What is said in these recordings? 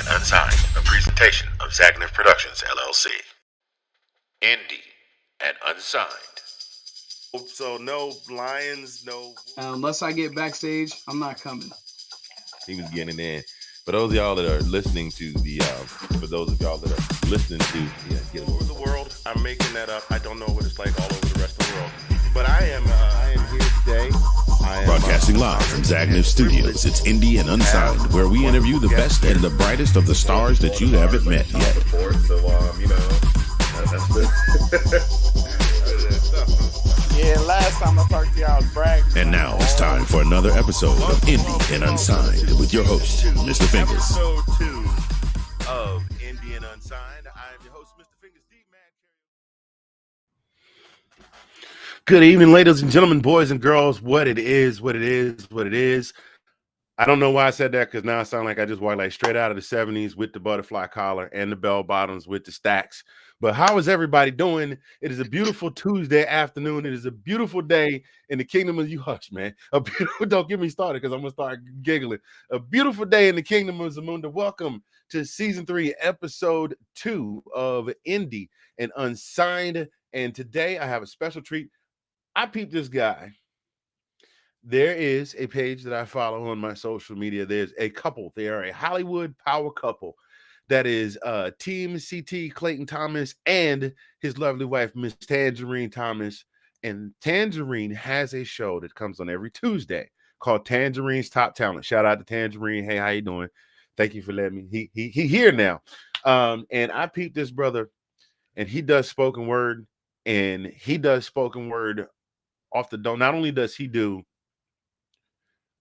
and Unsigned, a presentation of Zagniff Productions, LLC. Indie and Unsigned. So no lions, no. Unless I get backstage, I'm not coming. He was getting in. For those of y'all that are listening to for those of y'all that are listening to, All over the world, I'm making that up. I don't know what it's like all over the rest of the world. But I am here today. Broadcasting live from Zagniff Studios, it's Indie and Unsigned, where we interview the best and the brightest of the stars that you haven't met yet. Yeah, last time I talked to y'all, I was bragging. And now it's time for another episode of Indie and Unsigned with your host, Mr. Fingers. Episode 2 of Indie and Unsigned. I am your host, Mr. Fingers. Good evening, ladies and gentlemen, boys and girls. What it is. I don't know why I said that, because now I sound like I just walked like straight out of the 70s with the butterfly collar and the bell bottoms with the stacks. But how is everybody doing? It is a beautiful Tuesday afternoon. It is a beautiful day in the kingdom of you. Hush, man. Don't get me started, because I'm going to start giggling. A beautiful day in the kingdom of Zamunda. Welcome to season 3, episode 2 of Indie and Unsigned. And today I have a special treat. I peeped this guy. There is a page that I follow on my social media. There's a couple. They are a Hollywood power couple. That is Team CT Clayton Thomas and his lovely wife, Miss Tangerine Thomas. And Tangerine has a show that comes on every Tuesday called Tangerine's Top Talent. Shout out to Tangerine. Hey, how you doing? Thank you for letting me. He here now. And I peeped this brother, and he does spoken word, and he does spoken word off the dome. Not only does he do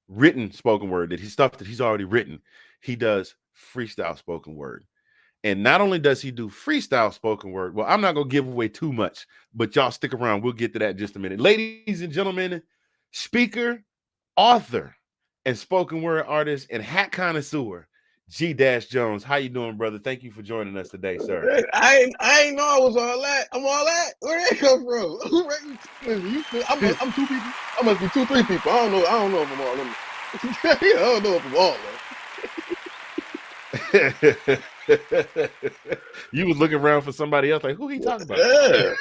written spoken word, that stuff that he's already written, he does freestyle spoken word. And not only does he do freestyle spoken word, well, I'm not gonna give away too much, but y'all stick around. We'll get to that in just a minute. Ladies and gentlemen, speaker, author, and spoken word artist and hat connoisseur, G-Jones. How you doing, brother? Thank you for joining us today, sir. I ain't know I was all that. I'm all that. Where did that come from? I'm 2 people. I must be 2-3 people. I don't know if I'm all them. I don't know if I'm all that. You was looking around for somebody else, like, who he talking about? Yeah.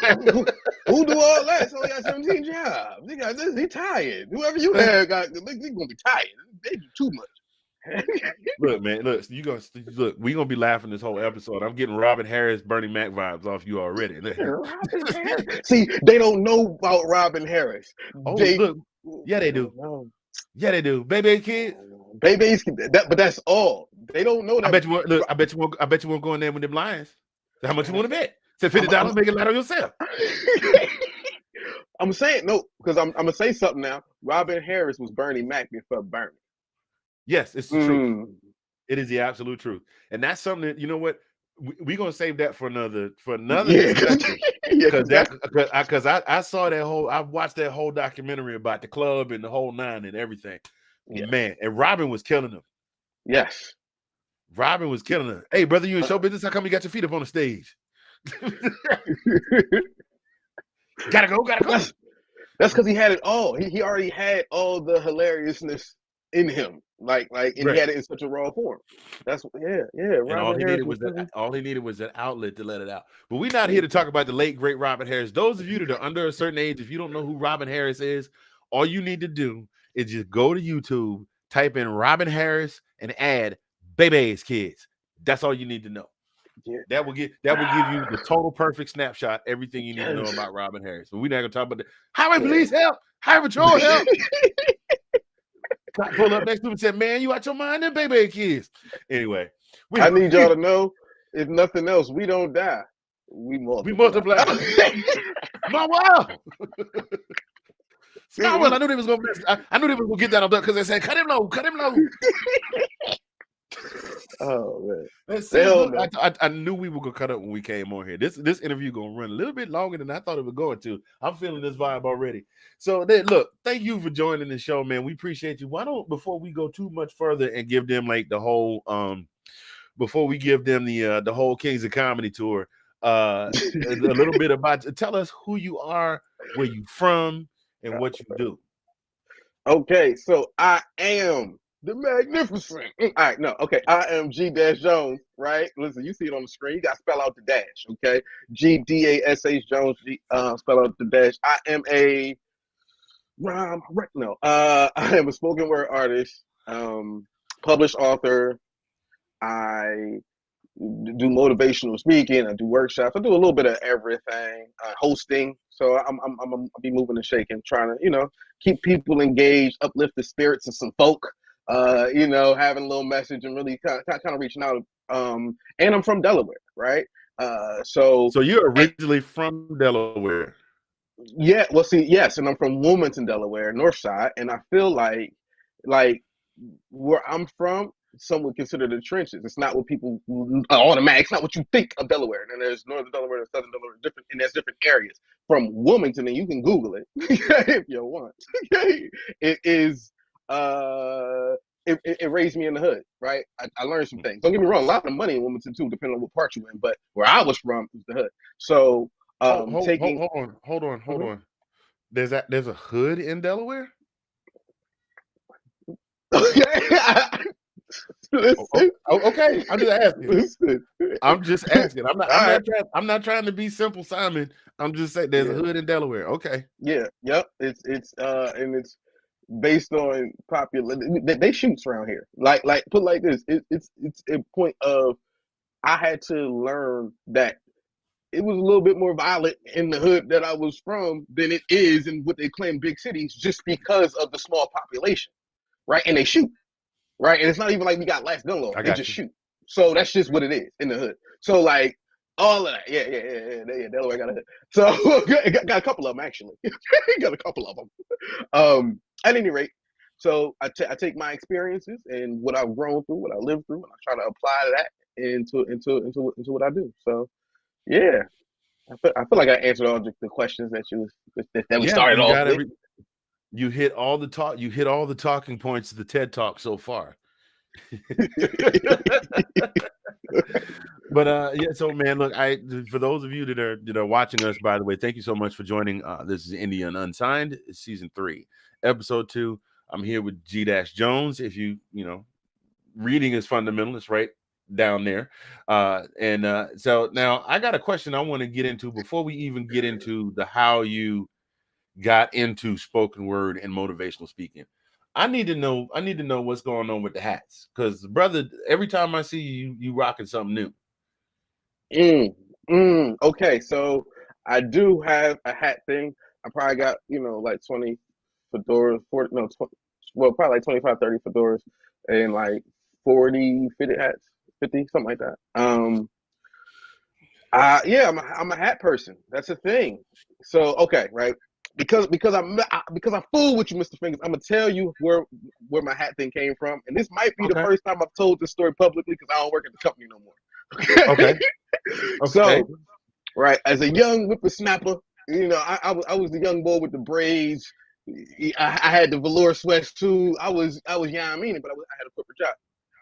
Who do all that? So he got 17 jobs. He got this. He tired. Whoever you have got, they gonna be tired. They do too much. Look, man, look, we gonna be laughing this whole episode. I'm getting Robin Harris, Bernie Mac vibes off you already. See, they don't know about Robin Harris. Look, yeah, they do. Yeah, they do. Baby kids. Baby's but that's all. They don't know that. I bet you won't. Look, I bet you won't go in there with them lions. How much you want to bet? Say $50, make it light on yourself. I'm saying no, because I'm gonna say something now. Robin Harris was Bernie Mac before Bernie. Yes, it's the truth. It is the absolute truth, and that's something that, you know what, we're gonna save that for another discussion. Because I saw that whole, I watched that whole documentary about the club and the whole nine and everything. Yeah. Man, and Robin was killing them. Yes, Robin was killing them. Hey, brother, you in show business? How come you got your feet up on the stage? Gotta go. That's because he had it all. He already had all the hilariousness in him, and right. He had it in such a raw form. That's yeah. And all he needed was an outlet to let it out. But we're not here to talk about the late great Robin Harris. Those of you that are under a certain age, if you don't know who Robin Harris is, all you need to do is just go to YouTube, type in Robin Harris, and add Baby's Kids. That's all you need to know. Yeah. That will give you the total perfect snapshot, everything you need to know about Robin Harris. But we're not gonna talk about the highway police help, highway patrol help. Pull up next to him and said, "Man, you out your mind, them baby kids." Anyway, I need y'all to know, if nothing else, we don't die. We multiply. My wow. Well, I knew they was gonna get that on because they said, cut him low. Oh man! I knew we were gonna cut up when we came on here. This interview gonna run a little bit longer than I thought it was going to. I'm feeling this vibe already. So look, thank you for joining the show, man. We appreciate you. Why don't, before we go too much further and give them like the whole before we give them the whole Kings of Comedy tour, a little bit about, tell us who you are, where you from, and what you do. Okay, so I am The magnificent. All right, no, okay. I am G Dash Jones, right? Listen, you see it on the screen. You got to spell out the dash, okay? GDASH Jones. Spell out the dash. I am a no. I am a spoken word artist, published author. I do motivational speaking. I do workshops. I do a little bit of everything. Hosting. So I'll be moving and shaking, trying to keep people engaged, uplift the spirits of some folk. Having a little message and really kind of reaching out. And I'm from Delaware, right? So you're originally from Delaware. Yeah, well, see, yes, and I'm from Wilmington, Delaware, North Side, and I feel like where I'm from, some would consider the trenches. It's not what people automatic. It's not what you think of Delaware. And there's Northern Delaware and Southern Delaware, different, and there's different areas. From Wilmington, and you can Google it if you want. It is. It raised me in the hood, right? I learned some things. Don't get me wrong, a lot of money in Wilmington too, depending on what part you're in. But where I was from was the hood. So hold on. There's a hood in Delaware? Listen. Okay. I'm just asking. Listen. I'm not trying to be simple, Simon. I'm just saying there's a hood in Delaware. Okay. Yeah. Yep. It's and it's based on popular. They shoots around here. Like put like this. It's a point of I had to learn that it was a little bit more violent in the hood that I was from than it is in what they claim big cities, just because of the small population, right? And they shoot, right? And it's not even like we got less gun laws; they just shoot. So that's just what it is in the hood. So like all of that, yeah. Delaware got a hood. So got a couple of them actually. Got a couple of them. At any rate, so I take my experiences and what I've grown through, what I lived through, and I try to apply that into what I do. So. Yeah, I feel like I answered all the questions that we started off with. You hit all the talk. You hit all the talking points of the TED Talk so far. But yeah, so man, look, for those of you that are watching us, by the way, thank you so much for joining. This is Indian Unsigned, season 3, episode 2. I'm here with G Dash Jones. If reading is fundamental, it's right down there. So now I got a question I want to get into before we even get into how you got into spoken word and motivational speaking. I need to know what's going on with the hats, because brother, every time I see you rocking something new. Okay, so I do have a hat thing. I probably got like 20 fedoras, 40, no, 20, well, probably like 25, 30 fedoras and like 40 fitted hats. 50, something like that. I'm a hat person. That's a thing. So okay, right? Because I fool with you, Mr. Fingers. I'm gonna tell you where my hat thing came from, and this might be the first time I've told this story publicly because I don't work at the company no more. Okay. So, right, as a young whippersnapper, I was the young boy with the braids. I had the velour sweats too. I was but I had a corporate job.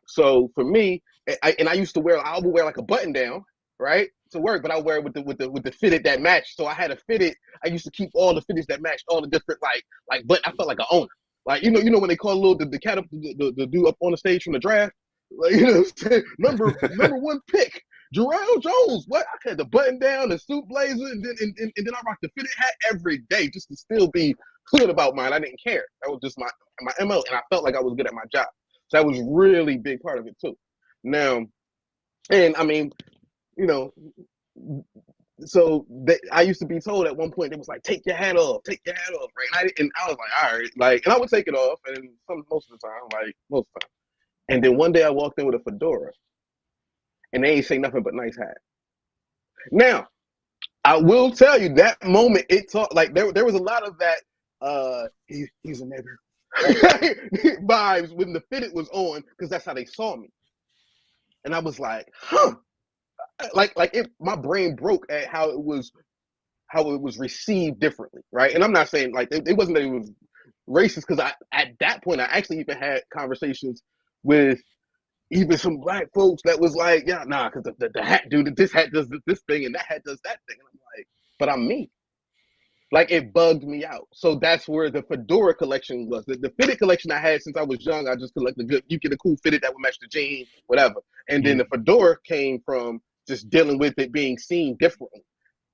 So for me, I used to I would wear like a button down, right, to work, but I wear it with the fitted that matched. So I had a fitted. I used to keep all the fitteds that matched all the different but I felt like an owner. Like when they call the cat up the dude up on the stage from the draft, like number 1 pick, Jarrell Jones. What I had the button down, the suit blazer, and then I rocked the fitted hat every day just to still be hood about mine. I didn't care. That was just my MO, and I felt like I was good at my job. So that was really big part of it too. Now, and I mean, so I used to be told at one point, it was like, take your hat off, right? And I was like, all right, and I would take it off, and most of the time. And then one day I walked in with a fedora, and they ain't say nothing but nice hat. Now, I will tell you that moment it taught there was a lot of that. He's a nigger. Vibes when the fitted was on, because that's how they saw me, and I was like, my brain broke at how it was received differently, right? And I'm not saying it wasn't that it was racist, because at that point I actually even had conversations with even some black folks that was like, yeah, nah, because the hat dude, this hat does this thing and that hat does that thing, and I'm like, but I'm me. Like it bugged me out. So that's where the fedora collection was. The fitted collection I had since I was young, I just collected good. You get a cool fitted that would match the jean, whatever. And then the fedora came from just dealing with it being seen differently.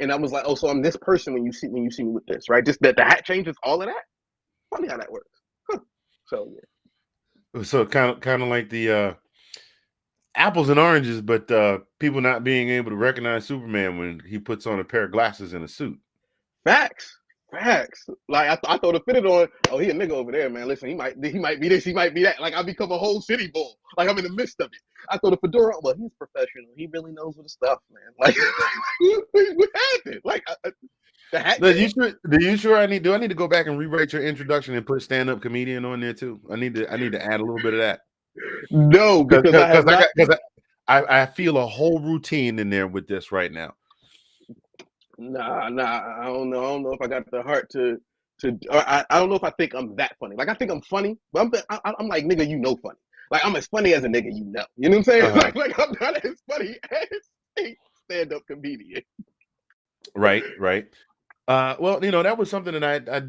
And I was like, oh, so I'm this person when you see me with this, right? Just that the hat changes, all of that. Funny how that works. Huh. So yeah. So kind of like the apples and oranges, but people not being able to recognize Superman when he puts on a pair of glasses and a suit. Facts. Like I throw the fitted on. Oh, he a nigga over there, man. Listen, he might be this, he might be that. Like I become a whole city bull. Like I'm in the midst of it. I throw the fedora on. Well, he's professional. He really knows what the stuff, man. Like what happened? Like the hat. Do you sure I need to go back and rewrite your introduction and put stand-up comedian on there too? I need to add a little bit of that. No, because I feel a whole routine in there with this right now. Nah. I don't know. I don't know if I got the heart to. I don't know if I think I'm that funny. Like I think I'm funny, but I'm like nigga, you know, funny. Like I'm as funny as a nigga, you know. You know what I'm saying? Like I'm not as funny as a stand-up comedian. Right. Well, you know, that was something that I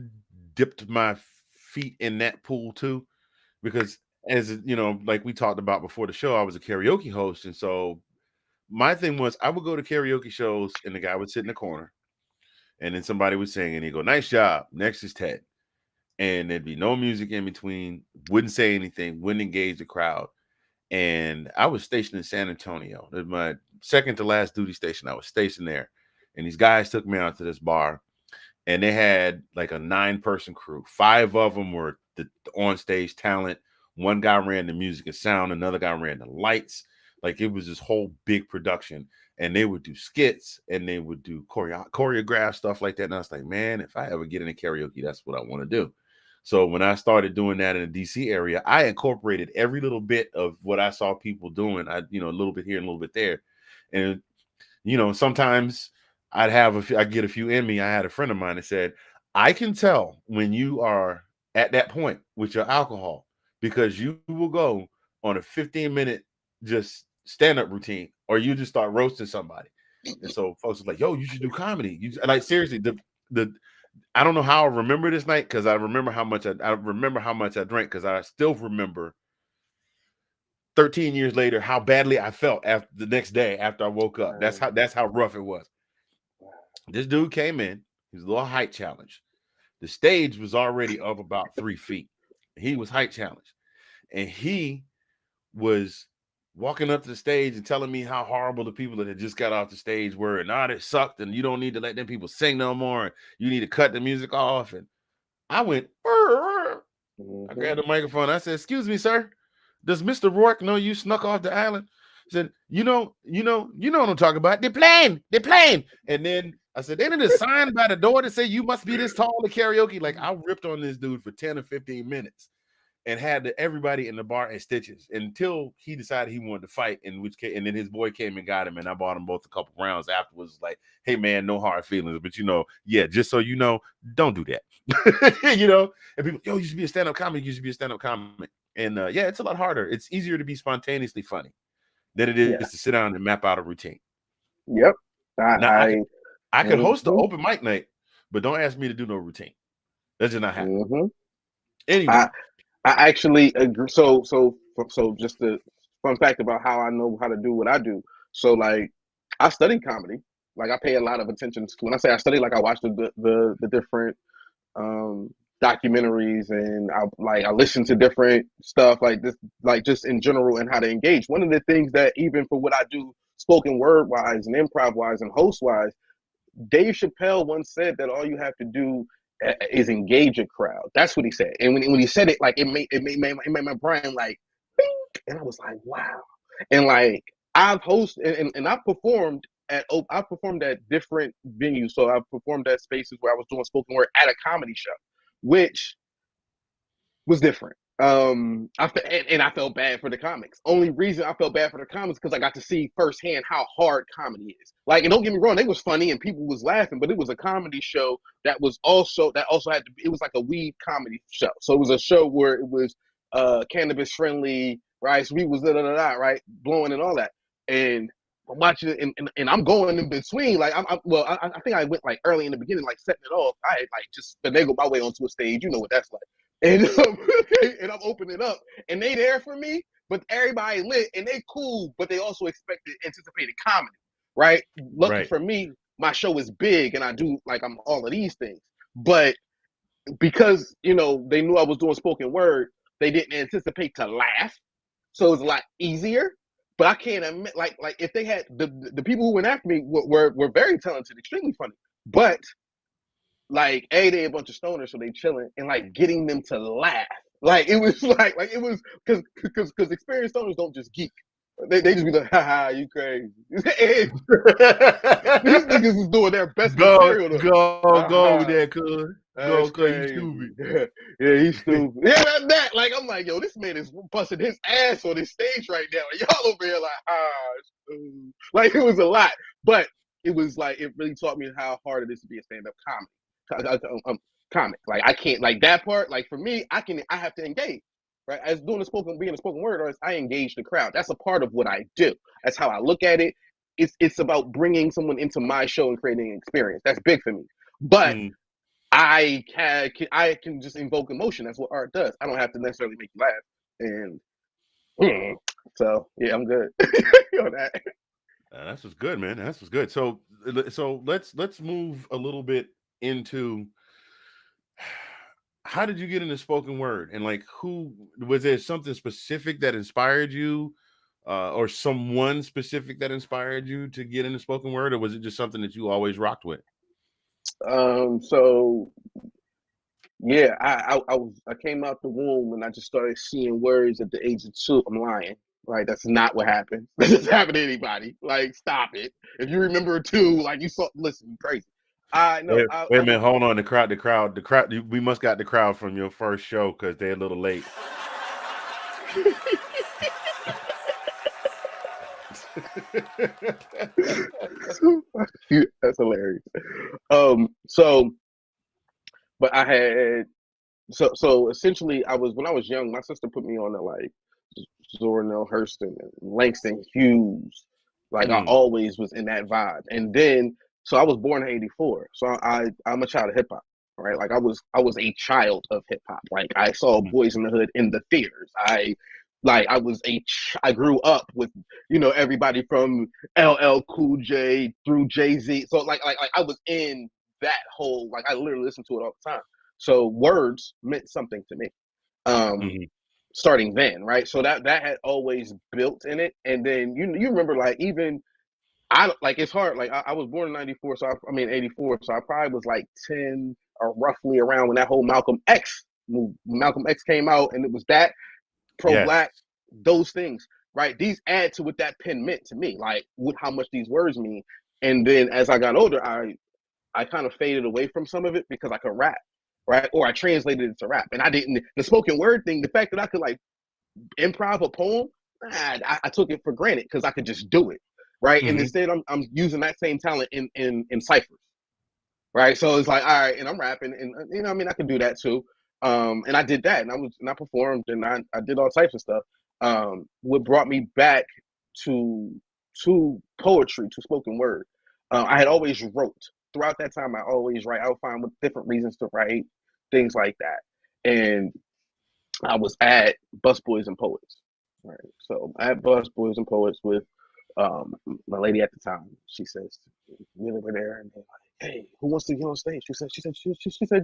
dipped my feet in that pool too, because as you know, like we talked about before the show, I was a karaoke host, and so my thing was I would go to karaoke shows and the guy would sit in the corner and then somebody would sing and he'd go, nice job. Next is Ted. And there'd be no music in between, wouldn't say anything, wouldn't engage the crowd. And I was stationed in San Antonio. It was my second to last duty station. I was stationed there. And these guys took me out to this bar and they had like a 9-person crew. 5 of them were the on-stage talent. One guy ran the music and sound. Another guy ran the lights. Like it was this whole big production, and they would do skits and they would do choreograph stuff like that. And I was like, man, if I ever get into karaoke, that's what I want to do. So when I started doing that in the DC area, I incorporated every little bit of what I saw people doing. A little bit here and a little bit there. And, sometimes I'd get a few in me. I had a friend of mine that said, I can tell when you are at that point with your alcohol, because you will go on a 15-minute just stand-up routine, or you just start roasting somebody. And so folks are like, yo, you should do comedy. Like seriously, I don't know how I remember this night, because I remember how much I drank, because I still remember 13 years later how badly I felt after the next day after I woke up. That's how rough it was. This dude came in, he was a little height challenged. The stage was already up about 3 feet. He was height challenged, and he was walking up to the stage and telling me how horrible the people that had just got off the stage were, and it sucked, and you don't need to let them people sing no more, and you need to cut the music off. And I went, I grabbed the microphone. I said, excuse me, sir, does Mr. Rourke know you snuck off the island? He said, you know what I'm talking about. They're playing. And then I said, they didn't sign by the door to say you must be this tall to karaoke. Like I ripped on this dude for 10 or 15 minutes. And had everybody in the bar in stitches until he decided he wanted to fight. And then his boy came and got him, and I bought him both a couple rounds afterwards. Like, hey man, no hard feelings, but just so you know, don't do that. And people, yo, you should be a stand-up comic. And it's a lot harder. It's easier to be spontaneously funny than it is to sit down and map out a routine. Yep. I could host an open mic night, but don't ask me to do no routine. That's just not happening. Anyway. I actually agree. So just the fun fact about how I know how to do what I do. So like I studied comedy. Like I pay a lot of attention to, when I say I study, like I watch the different documentaries, and I listen to different stuff like this, like just in general, and how to engage. One of the things that even for what I do spoken word wise and improv wise and host wise, Dave Chappelle once said that all you have to do is engage a crowd. That's what he said. And when he said it, like it made my brain like, bing! And I was like, wow. And like I've hosted and I've performed at different venues. So I've performed at spaces where I was doing spoken word at a comedy show, which was different. I felt bad for the comics. Only reason I felt bad for the comics because I got to see firsthand how hard comedy is. Like, and don't get me wrong, they was funny and people was laughing, but it was a comedy show that also had to be, it was like a weed comedy show. So it was a show where it was cannabis friendly, right? So we was right, blowing and all that. And I'm watching it, and I'm going in between. Like, I think I went like early in the beginning, like setting it off. I had like just finagle my way onto a stage. You know what that's like. And and I'm opening up, and they there for me, but everybody lit, and they cool, but they also expected anticipated comedy, right? Lucky Right. for me, my show is big, and I do like I'm all of these things. But because they knew I was doing spoken word, they didn't anticipate to laugh, so it was a lot easier. But I can't admit, like if they had the people who went after me were very talented, extremely funny, but like they a bunch of stoners, so they chilling, and like getting them to laugh, like it was like it was because experienced stoners don't just geek. They just be like, haha, you crazy. These niggas is doing their best material though. Go over there, cuz. Go, That's cuz you crazy. stupid. Yeah, he's stupid. Yeah, that. Like, I'm like, yo, this man is busting his ass on his stage right now. And y'all over here like, like it was a lot. But it was like, it really taught me how hard it is to be a stand-up comic. Like, I can't, like that part, like for me, I have to engage. Right? As being a spoken word artist, I engage the crowd. That's a part of what I do. That's how I look at it. It's about bringing someone into my show and creating an experience. That's big for me. But I can just invoke emotion. That's what art does. I don't have to necessarily make you laugh. And so yeah, I'm good on that. That's what's good, man. That's what's good. So let's move a little bit into how did you get into spoken word, and like who was there something specific that inspired you, or someone specific that inspired you to get into spoken word, or was it just something that you always rocked with? So yeah, I came out the womb and I just started seeing words at the age of 2. I'm lying. Like, that's not what happened. That doesn't happen to anybody. Like, stop it. If you remember 2, like you saw, listen, you crazy. No, Wait a minute, hold on. The crowd. We must got the crowd from your first show because they're a little late. That's hilarious. But I had so essentially when I was young, my sister put me on to like Zora Hurston and Langston Hughes. Like I always was in that vibe. And then so I was born in '84. So I'm a child of hip hop. Right? Like I was a child of hip hop. Like I saw Boys in the Hood in the theaters. I grew up with everybody from LL Cool J through Jay-Z. So like I was in that whole, like I literally listened to it all the time. So words meant something to me. Starting then, right? So that had always built in it. And then you remember, like, even it's hard. Like I was born in '94, so I mean '84, so I probably was like 10 or roughly around when that whole Malcolm X came out, and it was that pro-black, those things, right? These add to what that pen meant to me, like how much these words mean. And then as I got older, I kind of faded away from some of it because I could rap, right? Or I translated it to rap, and I didn't. The spoken word thing, the fact that I could like improv a poem, I took it for granted because I could just do it, right? And instead, I'm using that same talent in ciphers, right? So it's like, all right, and I'm rapping, and I mean, I can do that too. And I did that, and I performed, and I did all types of stuff. What brought me back to poetry, to spoken word. I had always wrote throughout that time. I always write. I would find different reasons to write, things like that. And I was at Busboys and Poets, right? So at Busboys and Poets with my lady at the time. She says, we were there, and they're like, "Hey, who wants to get on stage?" She said,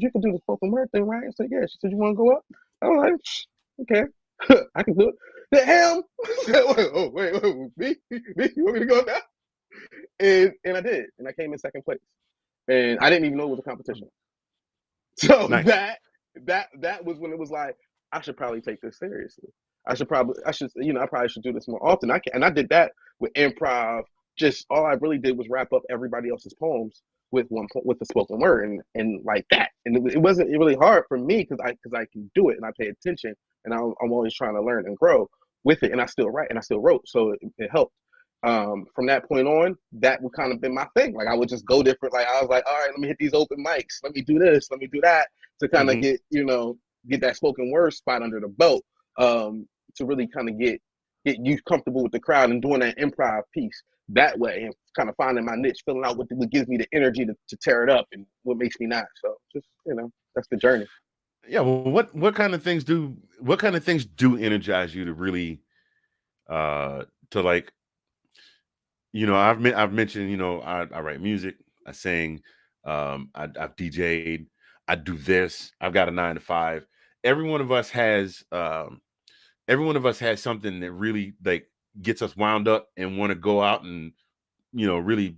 "You can do the spoken word thing, right?" I said, "Yeah." She said, "You want to go up?" I was like, "Okay, I can do it." The hell? Wait, me? You want me to go now? And I did, and I came in second place, and I didn't even know it was a competition. So Nice. that was when it was like, I should probably take this seriously. I probably should do this more often. I did that with improv. Just all I really did was wrap up everybody else's poems with the spoken word and like that. And it wasn't really hard for me because I can do it and I pay attention and I'm always trying to learn and grow with it. And I still write and I still wrote, so it helped. From that point on, that would kind of been my thing. Like I would just go different. Like I was like, all right, let me hit these open mics. Let me do this. Let me do that to kind of get that spoken word spot under the belt. To really kind of get get you comfortable with the crowd and doing that improv piece that way, and kind of finding my niche, filling out what gives me the energy to tear it up and what makes me not. So just, that's the journey. Yeah. Well, what kind of things do energize you to really to like, I've mentioned, I write music, I sing, I've DJ'd, I do this, I've got a 9 to 5. Every one of us has something that really like gets us wound up and want to go out and, really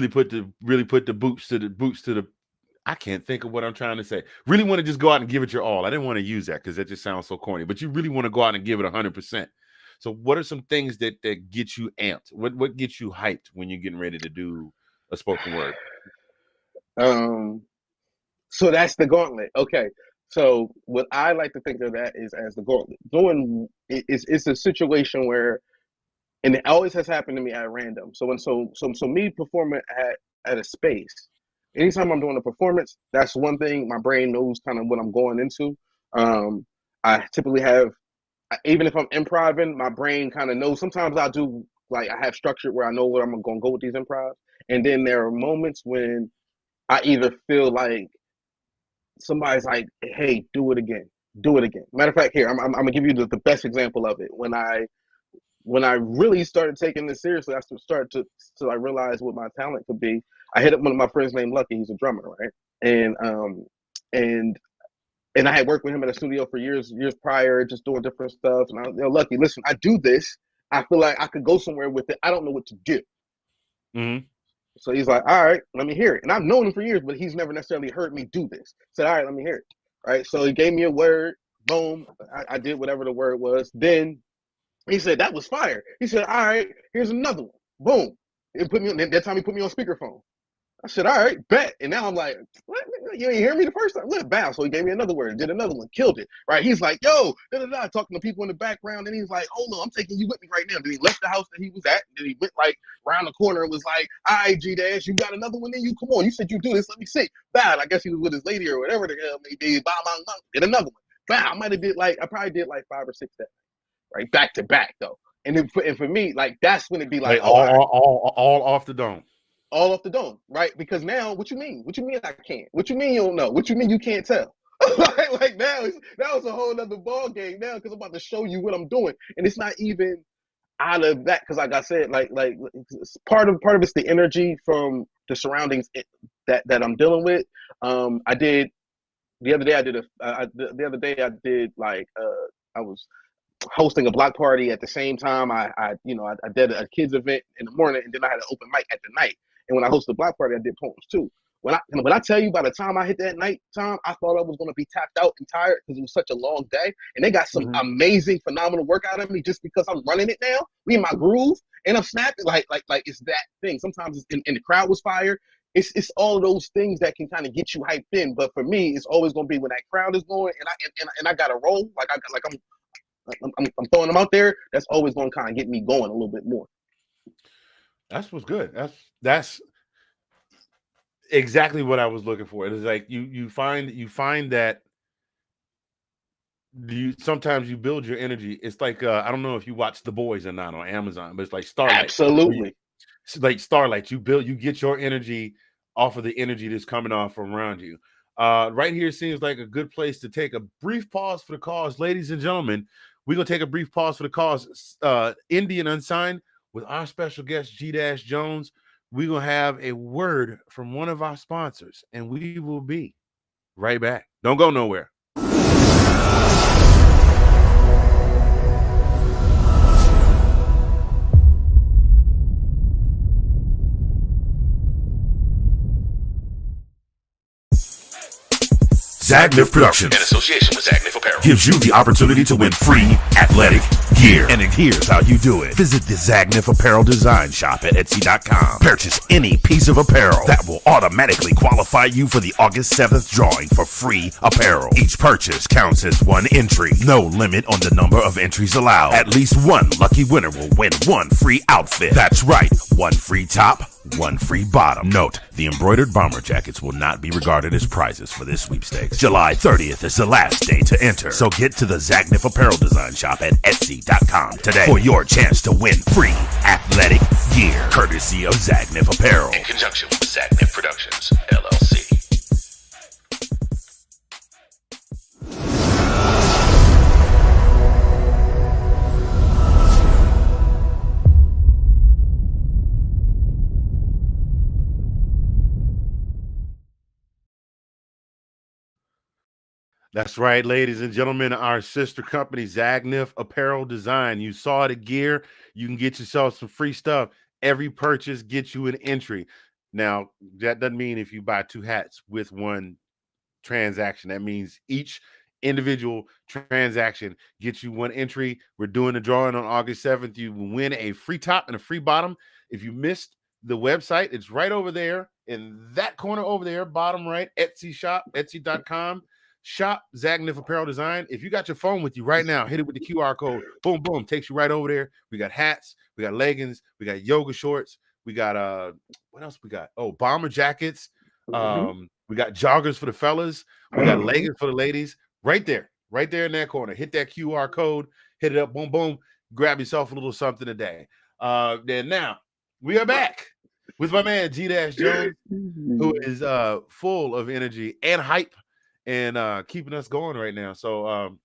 put the boots to the I can't think of what I'm trying to say. Really want to just go out and give it your all. I didn't want to use that because that just sounds so corny, but you really want to go out and give it 100%. So what are some things that get you amped? What gets you hyped when you're getting ready to do a spoken word? So that's the gauntlet. Okay. So what I like to think of that is as the gauntlet. It's a situation where, and it always has happened to me at random. So me performing at a space, anytime I'm doing a performance, that's one thing my brain knows kind of what I'm going into. I typically have, even if I'm improvising, my brain kind of knows. Sometimes I do, like, I have structured where I know where I'm going to go with these improvs. And then there are moments when I either feel like somebody's like, hey, do it again. Matter of fact, here, I'm going to give you the best example of it. When I really started taking this seriously, I started to I realize what my talent could be. I hit up one of my friends named Lucky. He's a drummer, right? And I had worked with him at a studio for years prior, just doing different stuff. And I was, Lucky, listen, I do this. I feel like I could go somewhere with it. I don't know what to do. Mm-hmm. So he's like, all right, let me hear it. And I've known him for years, but he's never necessarily heard me do this. Said, all right, let me hear it. Right. So he gave me a word. Boom. I did whatever the word was. Then he said, that was fire. He said, all right, here's another one. Boom. That time he put me on speakerphone. I said, all right, bet. And now I'm like, what? You didn't hear me the first time? Look, bow. So he gave me another word, did another one, killed it. Right? He's like, yo, talking to people in the background. And he's like, hold on, I'm taking you with me right now. Then he left the house that he was at. And then he went like around the corner and was like, all right, G-Dash, you got another one then? You come on. You said you do this. Let me see. Bow. I guess he was with his lady or whatever the hell they did. Bow, bow, bow. Did another one. Bow. I probably did like 5 or 6 that night. Right? Back to back though. And then for me, like, that's when it'd be like, all off the dome. All off the dome, right? Because now, what you mean? What you mean I can't? What you mean you don't know? What you mean you can't tell? like now, that was a whole other ball game now because I'm about to show you what I'm doing, and it's not even out of that because, like I said, like part of it's the energy from the surroundings that I'm dealing with. I did the other day. I was hosting a block party at the same time. I did a kids event in the morning, and then I had an open mic at the night. And when I hosted a block party, I did poems too. When I tell you, by the time I hit that night time, I thought I was going to be tapped out and tired because it was such a long day. And they got some amazing, phenomenal work out of me just because I'm running it now. Me and my groove, and I'm snapping like it's that thing. Sometimes it's and the crowd was fire. It's all of those things that can kind of get you hyped in. But for me, it's always going to be when that crowd is going and I got to roll I'm throwing them out there. That's always going to kind of get me going a little bit more. That's what's good. That's exactly what I was looking for. It is like you find that sometimes you build your energy. It's like I don't know if you watch The Boys or not on Amazon, but it's like Starlight. Absolutely. It's like Starlight. You get your energy off of the energy that's coming off from around you. Right here seems like a good place to take a brief pause for the cause, ladies and gentlemen. We're gonna take a brief pause for the cause. Indie and Unsigned with our special guest G-Dash Jones. We're gonna have a word from one of our sponsors, and we will be right back. Don't go nowhere. Zagnif Productions, in association with Zagnif Apparel, gives you the opportunity to win free athletic gear. And here's how you do it. Visit the Zagnif Apparel Design Shop at Etsy.com. Purchase any piece of apparel that will automatically qualify you for the August 7th drawing for free apparel. Each purchase counts as one entry. No limit on the number of entries allowed. At least one lucky winner will win one free outfit. That's right, one free top, one free bottom. Note, the embroidered bomber jackets will not be regarded as prizes for this sweepstakes. July 30th is the last day to enter. So get to the Zagnif Apparel Design Shop at Etsy.com today for your chance to win free athletic gear, courtesy of Zagnif Apparel. In conjunction with Zagnif Productions, LLC. That's right, ladies and gentlemen, our sister company, Zagnif Apparel Design. You saw the gear. You can get yourself some free stuff. Every purchase gets you an entry. Now, that doesn't mean if you buy 2 hats with one transaction. That means each individual transaction gets you 1 entry. We're doing a drawing on August 7th. You will win a free top and a free bottom. If you missed the website, it's right over there in that corner over there, bottom right, Etsy shop, Etsy.com. Shop Zagnif Apparel Design. If you got your phone with you right now, hit it with the QR code. Boom, boom, takes you right over there. We got hats, we got leggings, we got yoga shorts, we got what else we got? Oh, bomber jackets. We got joggers for the fellas, we got leggings for the ladies. Right there in that corner. Hit that QR code, hit it up, boom, boom. Grab yourself a little something today. Then now we are back with my man G-Jones, who is full of energy and hype and keeping us going right now. So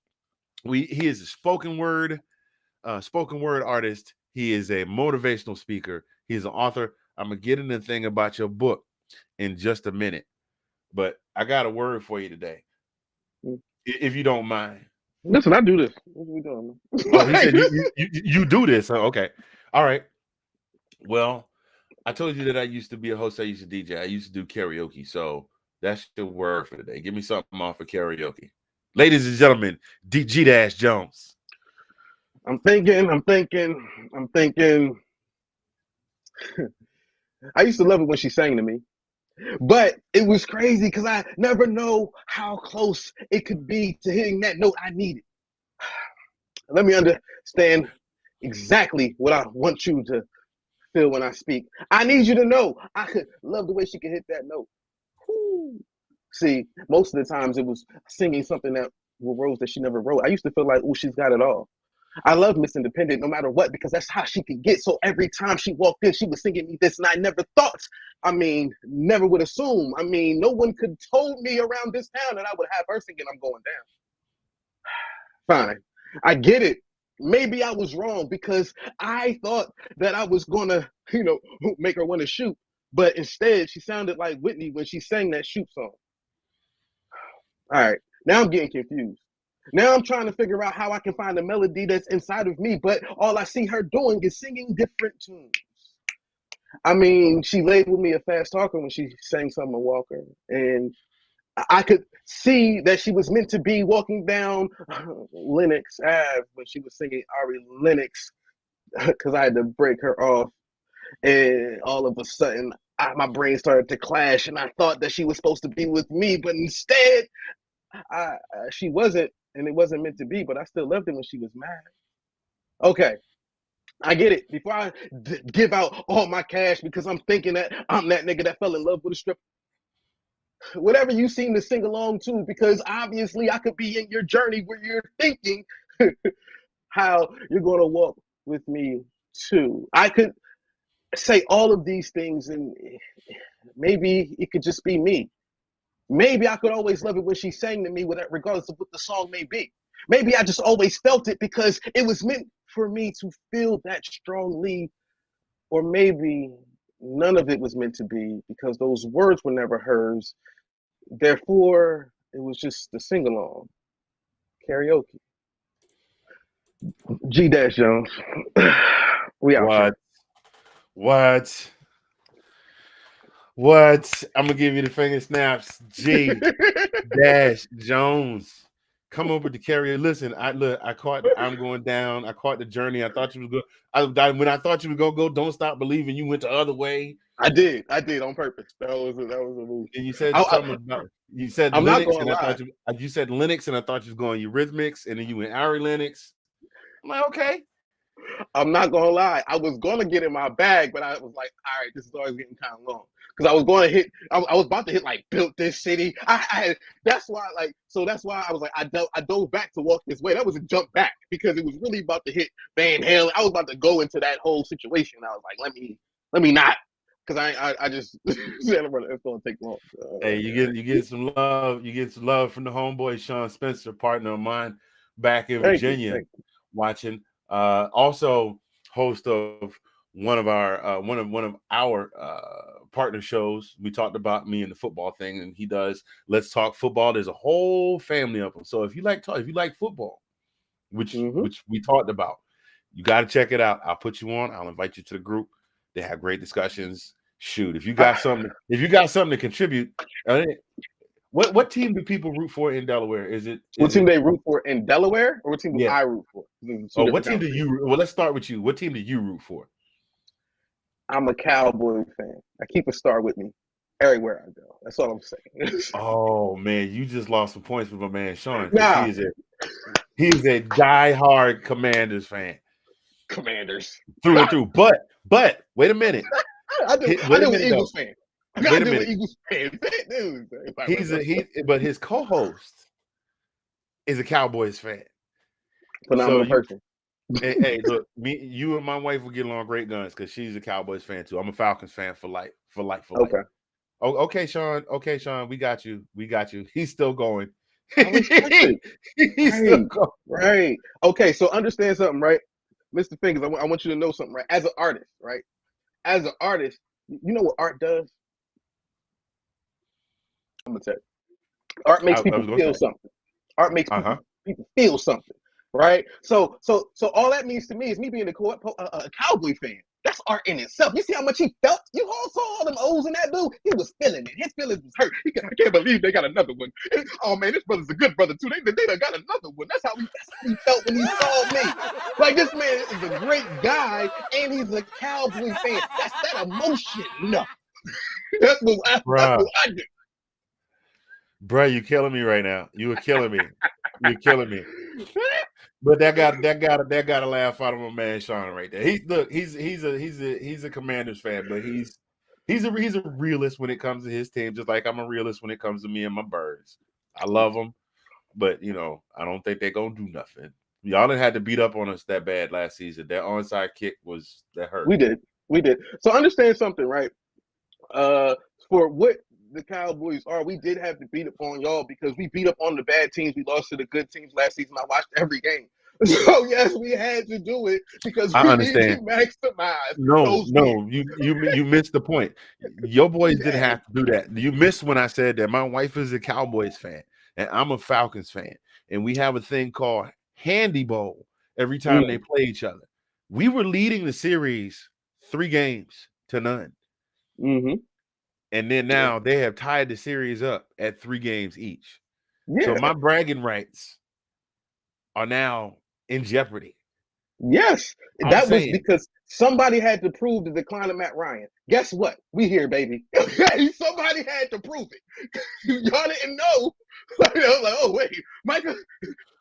he is a spoken word artist. He is a motivational speaker. He's an author. I'm gonna get into the thing about your book in just a minute, but I got a word for you today, if you don't mind. Listen, I do this. What are we doing? Oh, he said you do this. Huh? Okay, all right. Well, I told you that I used to be a host. I used to DJ. I used to do karaoke. So that's the word for today. Give me something off of karaoke. Ladies and gentlemen, G-Jones. I'm thinking. I used to love it when she sang to me, but it was crazy because I never know how close it could be to hitting that note I needed. Let me understand exactly what I want you to feel when I speak. I need you to know I could love the way she could hit that note. Whew. See, most of the times it was singing something that rose that she never wrote. I used to feel like, oh, she's got it all. I love Miss Independent no matter what, because that's how she could get. So every time she walked in, she was singing me this, and I never thought, never would assume. No one could told me around this town that I would have her singing I'm Going Down. Fine. I get it. Maybe I was wrong because I thought that I was going to, make her want to shoot. But instead, she sounded like Whitney when she sang that shoot song. All right. Now I'm getting confused. Now I'm trying to figure out how I can find a melody that's inside of me, but all I see her doing is singing different tunes. She labeled me a fast talker when she sang Summer Walker, and I could see that she was meant to be walking down Lennox Ave when she was singing Ari Lennox, because I had to break her off, and all of a sudden my brain started to clash, and I thought that she was supposed to be with me, but instead she wasn't. And it wasn't meant to be, but I still loved it when she was mad. Okay, I get it. Before I give out all my cash because I'm thinking that I'm that nigga that fell in love with a stripper. Whatever you seem to sing along to, because obviously I could be in your journey where you're thinking how you're going to walk with me too. I could say all of these things and maybe it could just be me. Maybe I could always love it when she sang to me, regardless of what the song may be. Maybe I just always felt it because it was meant for me to feel that strongly. Or maybe none of it was meant to be because those words were never hers. Therefore, it was just the sing-along. Karaoke. G-Jones. We out here. What? I'm gonna give you the finger snaps. G-Jones. Come over to karaoke. Listen, I caught I'm Going Down. I caught the journey. I thought you was good. When I thought you were gonna go, Don't Stop Believing, you went the other way. I did on purpose. That was a move. And you said something about Lennox, and I thought you said Lennox, and I thought you was going Eurythmics, and then you went Ari Lennox. I'm like, okay. I'm not gonna lie. I was gonna get in my bag, but I was like, all right, this is always getting kind of long because I was going to hit. I was about to hit like built this city. I had. That's why that's why I was like I dove back to walk this way. That was a jump back because it was really about to hit Van Halen. I was about to go into that whole situation. I was like, let me not. Because I just said it's gonna take long. Hey, you get some love. You get some love from the homeboy Sean Spencer, partner of mine, back in Virginia, watching. Also, host of one of our partner shows. We talked about me and the football thing, and he does Let's Talk Football. There's a whole family of them. So if you like football, which we talked about, you got to check it out. I'll put you on. I'll invite you to the group. They have great discussions. Shoot, if you got something to contribute, what team do people root for in Delaware? What team they root for in Delaware, or what team do I root for? What team do you? Well, let's start with you. What team do you root for? I'm a Cowboy fan. I keep a star with me everywhere I go. That's all I'm saying. Oh man, you just lost some points with my man Sean. Nah. He's a diehard Commanders fan. Commanders through and through. But wait a minute. I do an Eagles fan. Wait a minute. Eagles fan. But his co-host is a Cowboys fan. Phenomenal person. Hey, look, you and my wife will get along great guns because she's a Cowboys fan too. I'm a Falcons fan for life. Okay. Oh, okay, Sean. Okay, Sean. We got you. He's still going. He's still going. Right. Okay. So understand something, right, Mr. Fingers? I want you to know something, right? As an artist, right? As an artist, you know what art does? I'm gonna tell you. Art makes people feel something. Art makes people feel something, right? So all that means to me is me being a Cowboy fan. That's art in itself. You see how much he felt? You all saw all them O's in that dude? He was feeling it. His feelings was hurt. I can't believe they got another one. Oh man, this brother's a good brother too. They done got another one. That's how he felt when he saw me. Like, this man is a great guy and he's a Cowboy fan. That's that emotion. No. That's what I do. Bruh, you killing me right now. You were killing me. You're killing me. But that got a laugh out of my man Sean right there. He's a Commanders fan, but he's a realist when it comes to his team, just like I'm a realist when it comes to me and my Birds. I love them, but I don't think they're gonna do nothing. Y'all done had to beat up on us that bad last season. That onside kick that hurt. We did. So understand something, right? For what the Cowboys are, we did have to beat up on y'all because we beat up on the bad teams. We lost to the good teams last season. I watched every game. So yes, we had to do it because we understand. need to maximize. No, you missed the point. Your boys didn't have to do that. You missed when I said that my wife is a Cowboys fan and I'm a Falcons fan, and we have a thing called Handy Bowl every time they play each other. We were leading the series 3-0. Mm-hmm. And then now they have tied the series up at 3 games each. Yeah. So my bragging rights are now in jeopardy. Yes. That was because somebody had to prove the decline of Matt Ryan. Guess what? We here, baby. Somebody had to prove it. Y'all didn't know. I was like, oh, wait. Micah,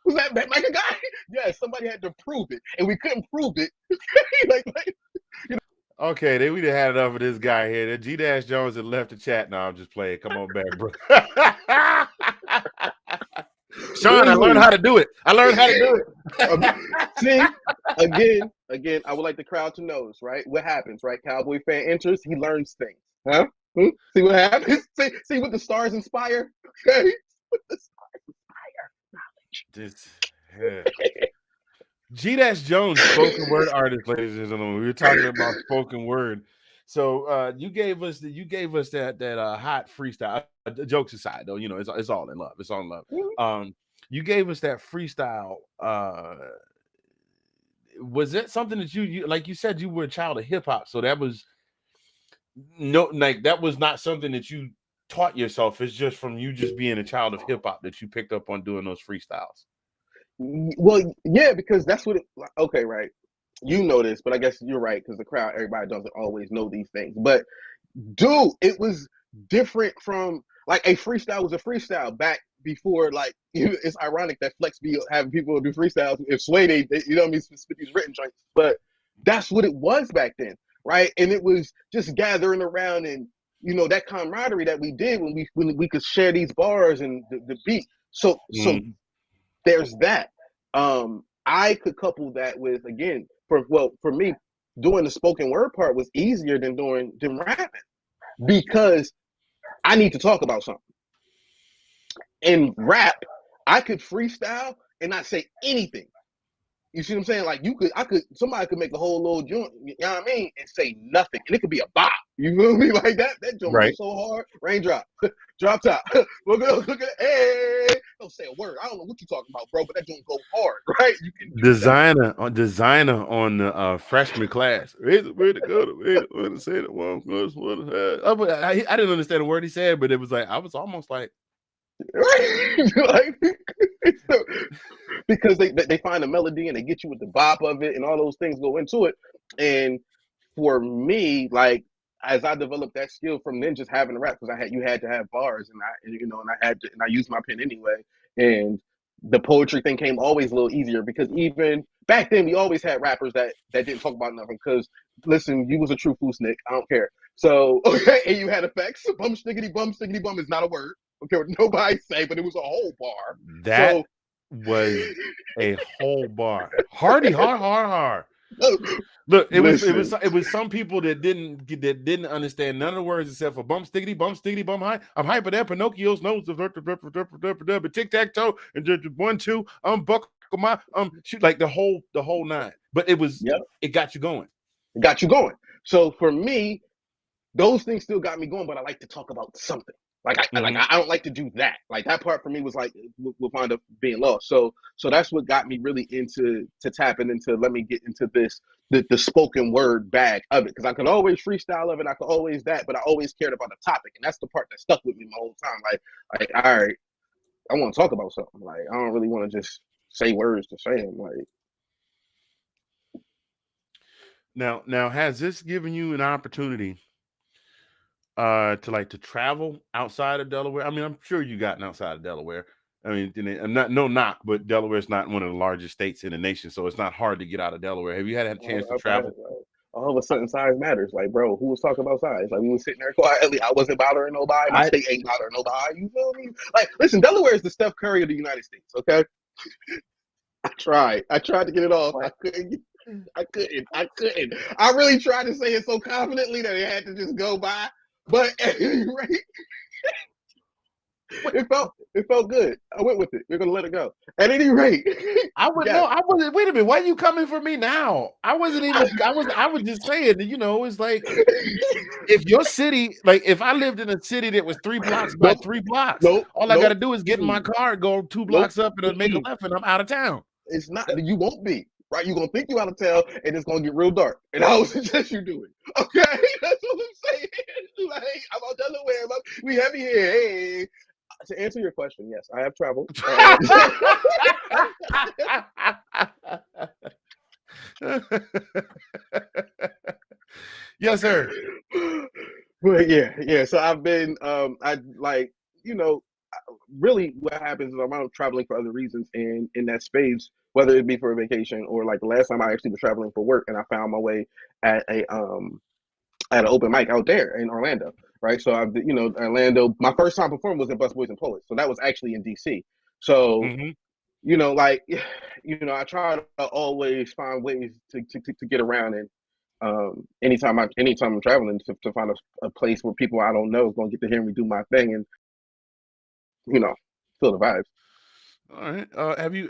was that Micah guy? Yes, somebody had to prove it. And we couldn't prove it. Okay, then we'd have had enough of this guy here. G-Dash Jones had left the chat. No, I'm just playing. Come on back, bro. Sean, I learned how to do it. See, again, I would like the crowd to know this, right? What happens, right? Cowboy fan enters, he learns things. Huh? See what happens? See what the stars inspire? Okay? What the stars inspire? Knowledge. G-Dash Jones, spoken word artist, ladies and gentlemen. We were talking about spoken word. So you gave us that hot freestyle. Jokes aside, though, it's all in love. It's all in love. You gave us that freestyle. Was that something that you like? You said you were a child of hip hop, so that was that was not something that you taught yourself. It's just from you just being a child of hip hop that you picked up on doing those freestyles. Well, yeah, because that's what okay, right. You know this, but I guess you're right because the crowd, everybody doesn't always know these things. But dude, it was different from like a freestyle was a freestyle back before, like, it's ironic that Flex be having people do freestyles. If Sway, they you know what I mean, spit these written joints. But that's what it was back then, right? And it was just gathering around and, that camaraderie that we did when we could share these bars and the beat. So there's that. I could couple that with, again, for me, doing the spoken word part was easier than rapping, because I need to talk about something. In rap, I could freestyle and not say anything. You see what I'm saying? Like, somebody could make a whole little joint, you know what I mean, and say nothing, and it could be a bop. You feel me? Like that joint was so hard. Raindrop, drop top. Look at, hey, don't say a word. I don't know what you're talking about, bro, but that joint go hard, right? You can designer on the freshman class. I didn't understand a word he said, but it was like I was almost like, like, because they find a melody and they get you with the bop of it, and all those things go into it. And for me, like, as I developed that skill from then just having to rap, because you had to have bars, and I used my pen anyway, and the poetry thing came always a little easier, because even back then we always had rappers that didn't talk about nothing. Because listen, you was a true foosnick, I don't care. So okay, and you had effects. Bum stickity bum is not a word. Okay, what nobody say, but it was a whole bar. That was a whole bar. Hardy, hard. Look, it was some people that didn't understand none of the words except for bum stickity bum high. I'm hyper there. Pinocchio's nose, but tic tac toe, and just 1 2 buckle my shoot, like the whole nine. But it got you going. It got you going. So for me, those things still got me going, but I like to talk about something. Like I don't like to do that. Like that part for me was like will wind up being lost. So that's what got me really into tapping into, let me get into this the spoken word bag of it, because I could always freestyle of it. I could always that, but I always cared about the topic, and that's the part that stuck with me my whole time. Like all right, I want to talk about something. Like I don't really want to just say words to say them. Like now has this given you an opportunity to travel outside of Delaware? I mean, I'm sure you gotten outside of Delaware. I mean, I'm no knock, but Delaware is not one of the largest states in the nation, so it's not hard to get out of Delaware. Have you had a chance to travel? All of a sudden, size matters. Like, bro, who was talking about size? Like, we was sitting there quietly. I wasn't bothering nobody. My state ain't bothering nobody. You feel me? Like, listen, Delaware is the Steph Curry of the United States. Okay. I tried to get it off. I couldn't. I really tried to say it so confidently that it had to just go by. But at any rate, it felt good. I went with it. We're gonna let it go. At any rate, I wasn't. Wait a minute. Why are you coming for me now? I was just saying that, it's like, if your city, like if I lived in a city that was 3 blocks by 3 blocks, all I got to do is get in my car, go 2 blocks up, and make a left, and I'm out of town. It's not. You won't be. Right, you're gonna think you out of town, and it's gonna get real dark. And I would suggest you do it. Okay, that's what I'm saying. Like, I'm out Delaware. We heavy here. Hey, to answer your question, yes, I have traveled. Yes, sir. But yeah. So I've been. Really, what happens is I'm out traveling for other reasons, and in that space, whether it be for a vacation or like the last time I actually was traveling for work, and I found my way at an open mic out there in Orlando, right? So Orlando, my first time performing was in Busboys and Poets, so that was actually in DC. So I try to always find ways to get around, and anytime I'm traveling, to find a place where people I don't know is gonna get to hear me do my thing and feel the vibes. All right. Have you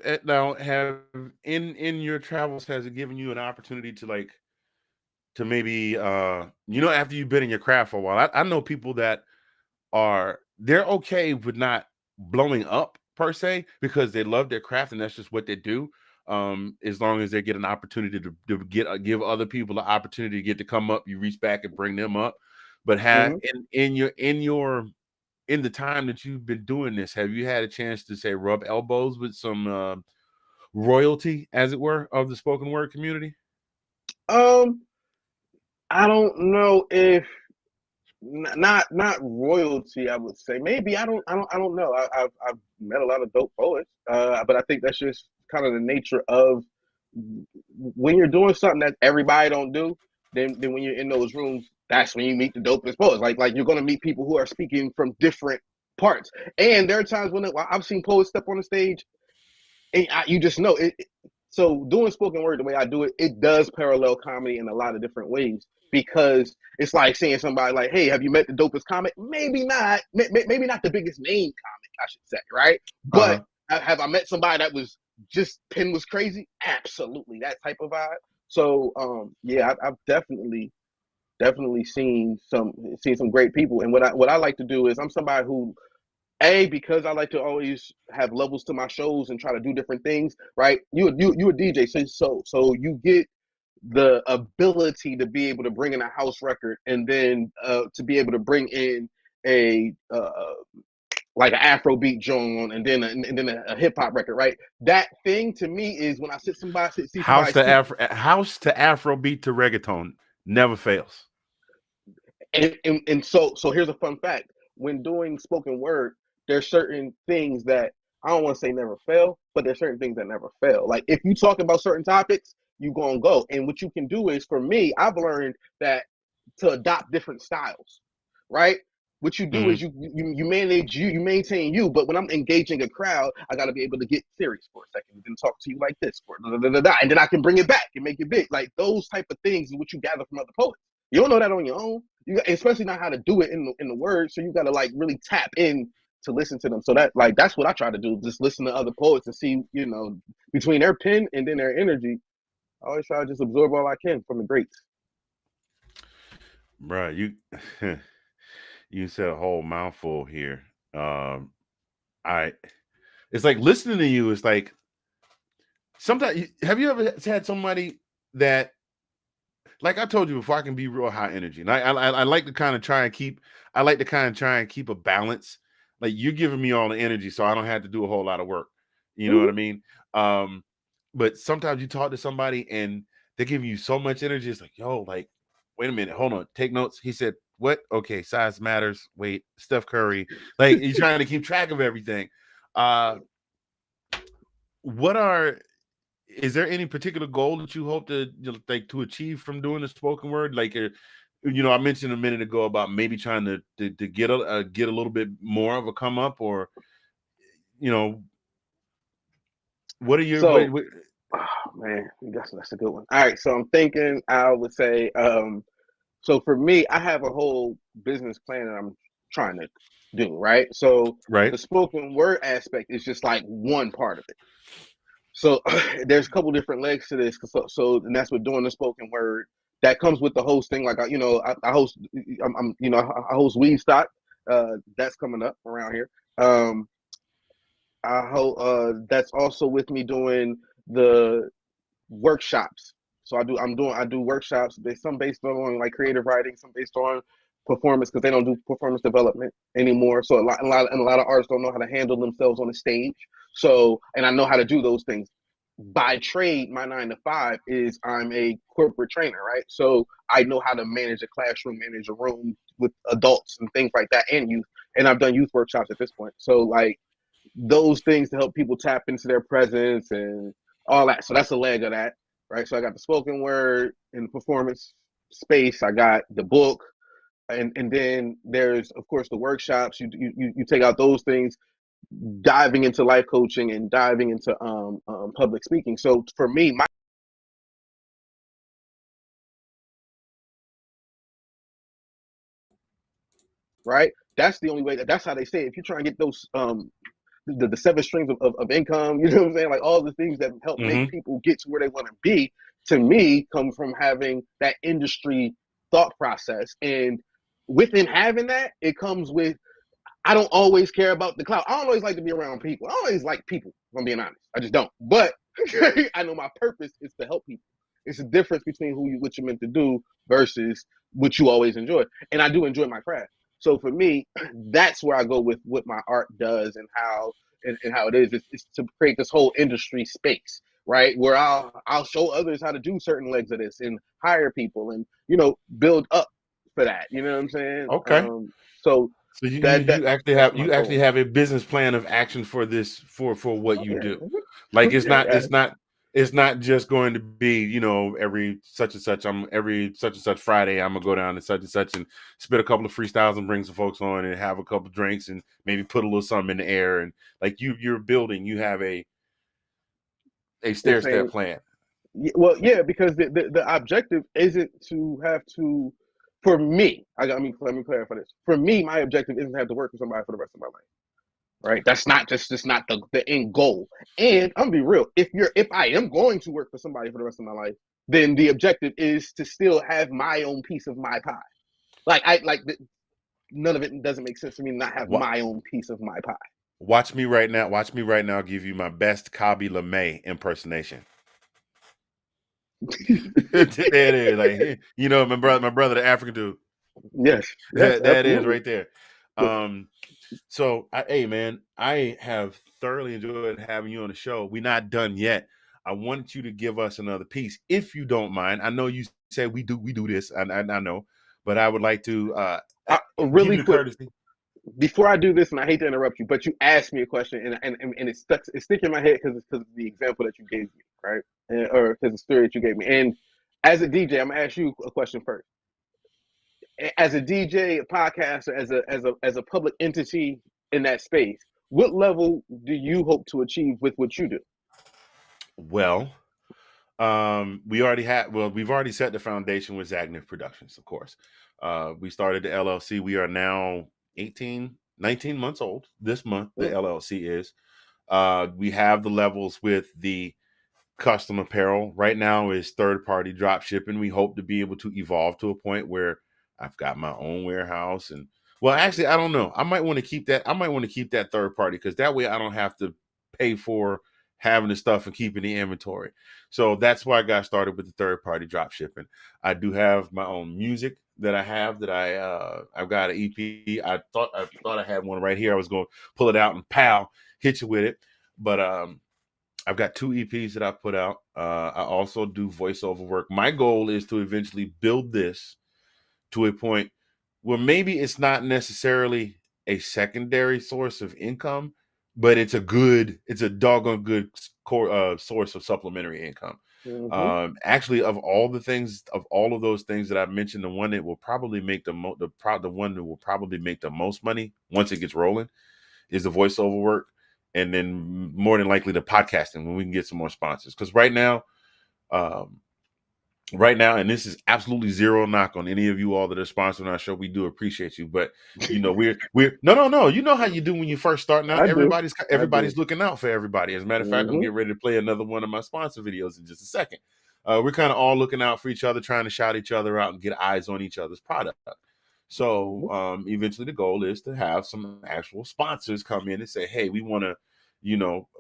in your travels, has it given you an opportunity to maybe after you've been in your craft for a while? I know people that they're okay with not blowing up per se, because they love their craft and that's just what they do. As long as they get an opportunity to give other people the opportunity to get to come up, you reach back and bring them up. But in the time that you've been doing this, have you had a chance to say rub elbows with some royalty, as it were, of the spoken word community? I don't know if not royalty. I would say maybe I don't know. I've met a lot of dope poets, but I think that's just kind of the nature of when you're doing something that everybody don't do. Then when you're in those rooms, that's when you meet the dopest poets. Like you're gonna meet people who are speaking from different parts. And there are times when I've seen poets step on the stage, and you just know it. So doing spoken word the way I do it, it does parallel comedy in a lot of different ways because it's like saying somebody like, "Hey, have you met the dopest comic?" Maybe not. Maybe not the biggest name comic, I should say, right? Uh-huh. But have I met somebody that was just pen was crazy? Absolutely, that type of vibe. So yeah, I've definitely seen some great people. And what I like to do is I'm somebody who because I like to always have levels to my shows and try to do different things, right? You a DJ, so you get the ability to be able to bring in a house record and then to be able to bring in a like an Afrobeat joint and then a hip hop record, right? That thing to me is when I see somebody speak, House to Afrobeat to reggaeton never fails. and so here's a fun fact: when doing spoken word, there's certain things that I don't want to say never fail, but there's certain things that never fail. Like if you talk about certain topics, you gonna go. And what you can do is, for me, I've learned that to adopt different styles, right? What you do Mhm. is you manage you maintain you, but when I'm engaging a crowd, I got to be able to get serious for a second and then talk to you like this for and then I can bring it back and make it big. Like those type of things is what you gather from other poets. You don't know that on your own. Especially not how to do it in the words. So you got to like really tap in to listen to them. So that's what I try to do. Just listen to other poets and see between their pen and then their energy. I always try to just absorb all I can from the greats. Bruh, you you said a whole mouthful here. I It's like listening to you is like sometimes have you ever had somebody that, like I told you before, I can be real high energy, and I like to kind of try and keep a balance. Like you're giving me all the energy, so I don't have to do a whole lot of work. You know what I Mm-hmm. mean? But sometimes you talk to somebody and they're giving you so much energy. It's like, yo, like, wait a minute, hold on, take notes. He said, what? Okay, size matters. Wait, Steph Curry. Like you're trying to keep track of everything. Uh, what are Is there any particular goal that you hope to to achieve from doing the spoken word? Like, I mentioned a minute ago about maybe trying to get get a little bit more of a come up, or you know, what are your So, oh, man, that's a good one. All right, so I'm thinking I would say, so for me, I have a whole business plan that I'm trying to do, right? So right? the spoken word aspect is just like one part of it. So there's a couple different legs to this. And that's what doing the spoken word that comes with the hosting. Like I host, I host Weed Stock. That's coming up around here. Um, that's also with me doing the workshops. So I do workshops. Some based on like creative writing, some based on performance because they don't do performance development anymore. So a lot of artists don't know how to handle themselves on the stage. So and I know how to do those things. By trade, my 9 to 5 is I'm a corporate trainer, right? So I know how to manage a classroom, manage a room with adults and things like that, and youth. And I've done youth workshops at this point. So like those things to help people tap into their presence and all that. So that's a leg of that, right? So I got the spoken word and performance space. I got the book, and then there's of course the workshops. You take out those things, diving into life coaching and diving into public speaking. So for me, right, that's the only way. That's how they say it. If you're trying to get those the seven streams of income, you know what I'm saying? Like all the things that help make Mm-hmm. people get to where they want to be, to me, come from having that industry thought process. And within having that, it comes with I don't always care about the cloud. I don't always like to be around people. I don't always like people, if I'm being honest. I just don't. But I know my purpose is to help people. It's the difference between what you're meant to do versus what you always enjoy. And I do enjoy my craft. So for me, that's where I go with what my art does and how it is. It's to create this whole industry space, right? Where I'll show others how to do certain legs of this and hire people and build up for that. You know what I'm saying? Okay. So So you you, that you actually that's have my you actually goal. have a business plan of action for this for what Oh you yeah, do. Like yeah, it's not just going to be, every such and such every such and such Friday I'm gonna go down to such and such and spit a couple of freestyles and bring some folks on and have a couple of drinks and maybe put a little something in the air, and like you're building, you have a stair step insane. plan. Well, yeah, because the objective isn't to have to. For me, let me clarify this. For me, my objective isn't to have to work for somebody for the rest of my life. Right? That's not the end goal. And I'm gonna be real. If I am going to work for somebody for the rest of my life, then the objective is to still have my own piece of my pie. None of it doesn't make sense to me to not have What? my own piece of my pie. Watch me right now. Watch me right now. Give you my best Kabi LeMay impersonation. There it is. Like, my brother, the African dude. Yes, yes, That is absolutely. right there. So hey man, I have thoroughly enjoyed having you on the show. We're not done yet. I want you to give us another piece, if you don't mind. I know you say we do this. I know, but I would like to give Really you the quick, courtesy. before I do this, and I hate to interrupt you, but you asked me a question, and it's sticking in my head because of the example that you gave me, right? Or because the story that you gave me. And as a DJ, I'm gonna ask you a question first. As a DJ, a podcaster, as a public entity in that space, what level do you hope to achieve with what you do? Well, we've already set the foundation with Zagnif Productions, of course. We started the LLC. We are now 18, 19 months old. This month, the LLC is. We have the levels with the custom apparel. Right now is third party drop shipping. We hope to be able to evolve to a point where I've got my own warehouse. And well, actually, I don't know. I might want to keep that. I might want to keep that third party, because that way I don't have to pay for having the stuff and keeping the inventory. So that's why I got started with the third party drop shipping. I do have my own music that I have that I've got an EP. I thought I had one right here. I was going to pull it out and hit you with it. But I've got 2 EPs that I put out. I also do voiceover work. My goal is to eventually build this to a point where maybe it's not necessarily a secondary source of income, but it's a doggone good source of supplementary income. Mm-hmm. Actually, of all of those things that I've mentioned, the one that will probably make the one that will probably make the most money once it gets rolling is the voiceover work, and then more than likely the podcasting when we can get some more sponsors. Because um, right now, and this is absolutely zero knock on any of you all that are sponsoring our show, we do appreciate you. But we're no. You know how you do when you first starting out. I do. I do. Everybody's looking out for everybody. As a matter of fact, I'm Mm-hmm. getting ready to play another one of my sponsor videos in just a second. We're kind of all looking out for each other, trying to shout each other out and get eyes on each other's product. So eventually the goal is to have some actual sponsors come in and say, hey, we want to,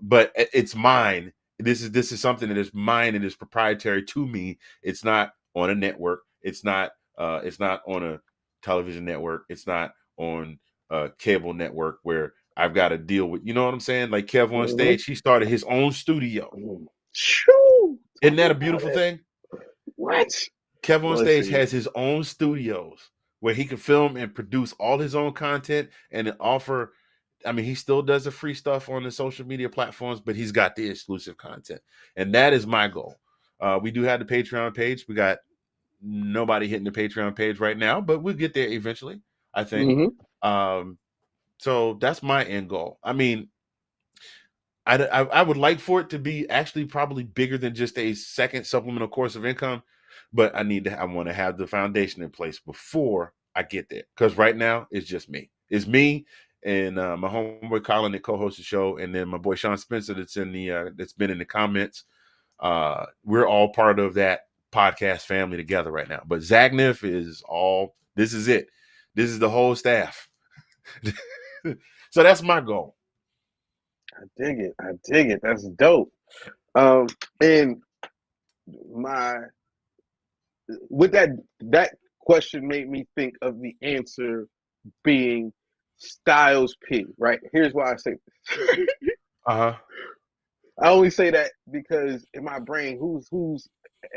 but it's mine. This is something that is mine and is proprietary to me. It's not on a network. It's not on a television network. It's not on a cable network where I've got to deal with, you know what I'm saying? Like Kev on Mm-hmm. stage, he started his own studio. Shoo! Isn't Tell me that a about beautiful it. thing? What? Kev on stage Listen. has his own studios where he can film and produce all his own content and offer. I mean, he still does the free stuff on the social media platforms, but he's got the exclusive content. And that is my goal. We do have the Patreon page. We got nobody hitting the Patreon page right now, but we'll get there eventually, I think. Mm-hmm. So that's my end goal. I mean, I would like for it to be actually probably bigger than just a second supplemental course of income, but I want to have the foundation in place before I get there. Because right now it's just me. It's me and my homeboy Colin that co-hosts the show, and then my boy Sean Spencer that's that's been in the comments. We're all part of that podcast family together right now. But Zagnif is all. This is it. This is the whole staff. So that's my goal. I dig it. I dig it. That's dope. And my with that question made me think of the answer being Styles P. Right? Here's why I say this. Uh-huh. I only say that because in my brain, who's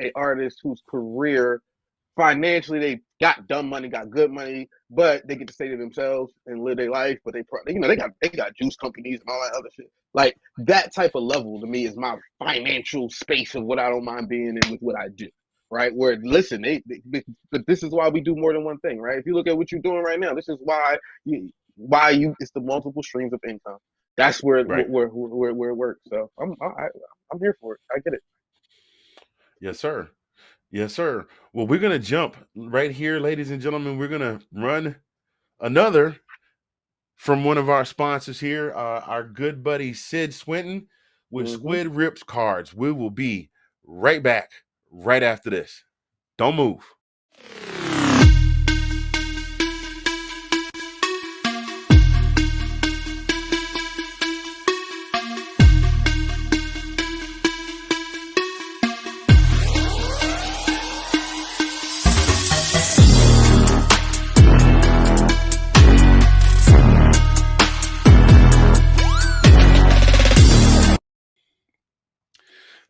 a artist whose career financially got dumb money, got good money, but they get to stay to themselves and live their life. But they got juice companies and all that other shit. Like that type of level to me is my financial space of what I don't mind being in with what I do. Right, where listen, but this is why we do more than one thing, right? If you look at what you're doing right now, this is why it's the multiple streams of income. That's where Right. where it works. So I'm here for it. I get it. Yes, sir. Yes, sir. Well, we're gonna jump right here, ladies and gentlemen. We're gonna run another from one of our sponsors here, our good buddy Sid Swinton with Squid Rips Cards. We will be right back right after this. Don't move.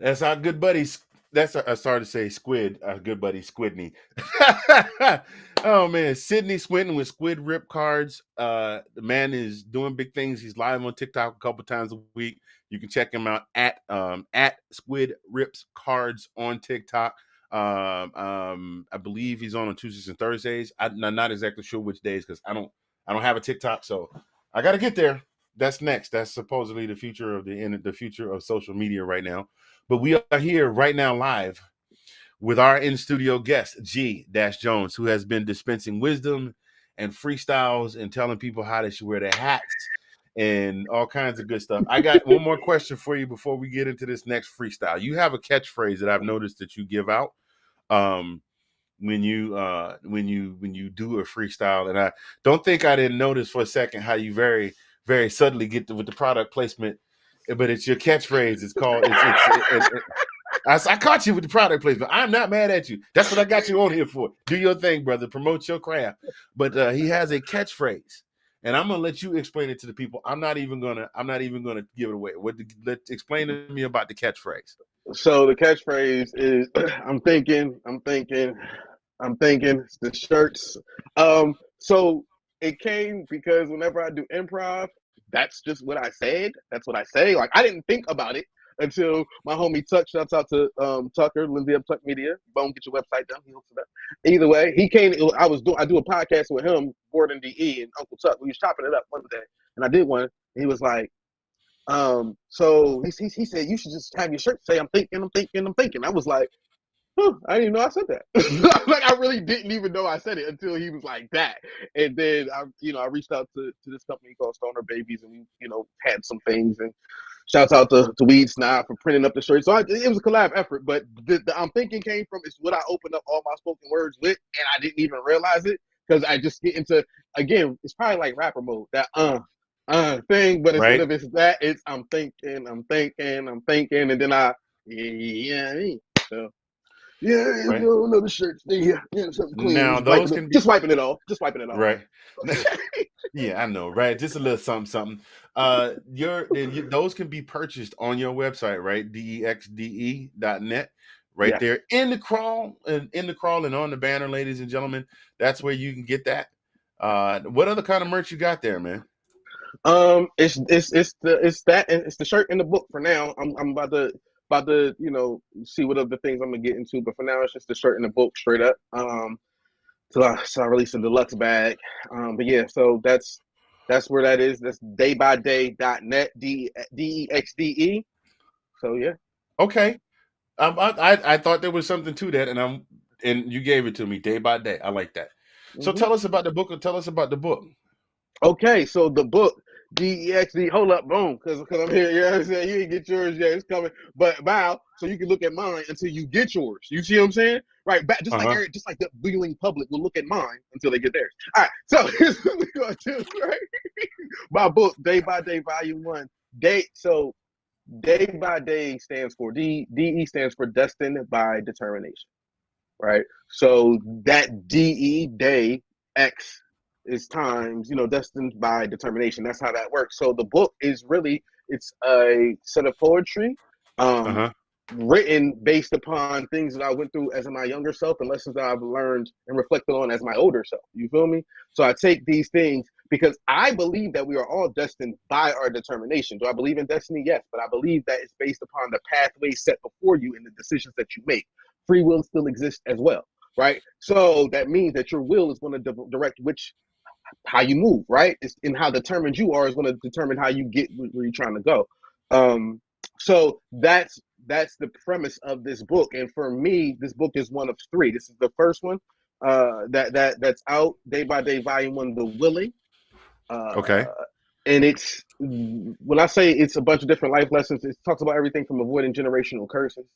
That's our good buddies. That's sorry to say Squid, our good buddy Squidney. Oh man, Sydney Swinton with Squid Rip Cards. The man is doing big things. He's live on TikTok a couple times a week. You can check him out at Squid Rips Cards on TikTok. I believe he's on Tuesdays and Thursdays. I'm not exactly sure which days because I don't have a TikTok, so I got to get there. That's next. That's supposedly the future of the future of social media right now. But we are here right now live with our in-studio guest, G-Jones, who has been dispensing wisdom and freestyles and telling people how they should wear their hats and all kinds of good stuff. I got one more question for you before we get into this next freestyle. You have a catchphrase that I've noticed that you give out when you do a freestyle, and I don't think I didn't notice for a second how you very, very subtly get with the product placement. But it's your catchphrase. It's called. I caught you with the product placement. I'm not mad at you. That's what I got you on here for. Do your thing, brother. Promote your craft. But he has a catchphrase, and I'm gonna let you explain it to the people. I'm not even gonna give it away. Explain to me about the catchphrase. So the catchphrase is I'm thinking. It's the shirts. So it came because whenever I do improv, that's just what I said. That's what I say. Like I didn't think about it until my homie Tuck, shouts out to Tucker, Lindsay of Tuck Media. Boom, get your website done. He hooks it up. Either way, he came. I do a podcast with him, Gordon DE, and Uncle Tuck. We was chopping it up one day, and I did one. He was like, so he said you should just have your shirt say I'm thinking. I was like, I didn't even know I said that. Like I really didn't even know I said it until he was like that. And then I reached out to this company called Stoner Babies, and we had some things. And shouts out to Weed Snob for printing up the shirt. So it was a collab effort. But the I'm thinking came from is what I opened up all my spoken words with, and I didn't even realize it because I just get into it's probably like rapper mode that thing. But instead of it's that, it's I'm thinking, and then so. Yeah, right. Another shirt thing here. Yeah, something clean. Now those can be just wiping it off. Right. Yeah, I know, right? Just a little something. Those can be purchased on your website, right? DEXDE.net. Right there in the crawl and on the banner, ladies and gentlemen. That's where you can get that. What other kind of merch you got there, man? It's the shirt and the book for now. I'm about to see what other things I'm gonna get into, but for now it's just the shirt and the book straight up. So I released a deluxe bag. But yeah, so that's where that is. That's daybyday.net, DEXDE. So yeah. Okay. I thought there was something to that, and you gave it to me day by day. I like that. So tell us about the book, or tell us about the book. Okay, so the book, DEXD, hold up, boom, because I'm here, you know what I'm saying? You didn't get yours yet, it's coming. But bow, so you can look at mine until you get yours. You see what I'm saying? Right, back just like the viewing public will look at mine until they get theirs. All right, so here's what we're gonna do, right? My book, Day by Day, Volume 1. Day by Day stands for DE stands for Destined by Determination. Right? So that DE day X is times, destined by determination. That's how that works. So the book is really, it's a set of poetry written based upon things that I went through as my younger self and lessons that I've learned and reflected on as my older self. You feel me? So I take these things because I believe that we are all destined by our determination. Do I believe in destiny? Yes, but I believe that it's based upon the pathway set before you and the decisions that you make. Free will still exists as well, right? So that means that your will is going to direct how you move, right? And how determined you are is going to determine how you get where you're trying to go. So that's the premise of this book. And for me, this book is one of three. This is the first one that's out, Day by Day, Volume 1, The Willing. Okay. And it's, when I say it's a bunch of different life lessons, it talks about everything from avoiding generational curses,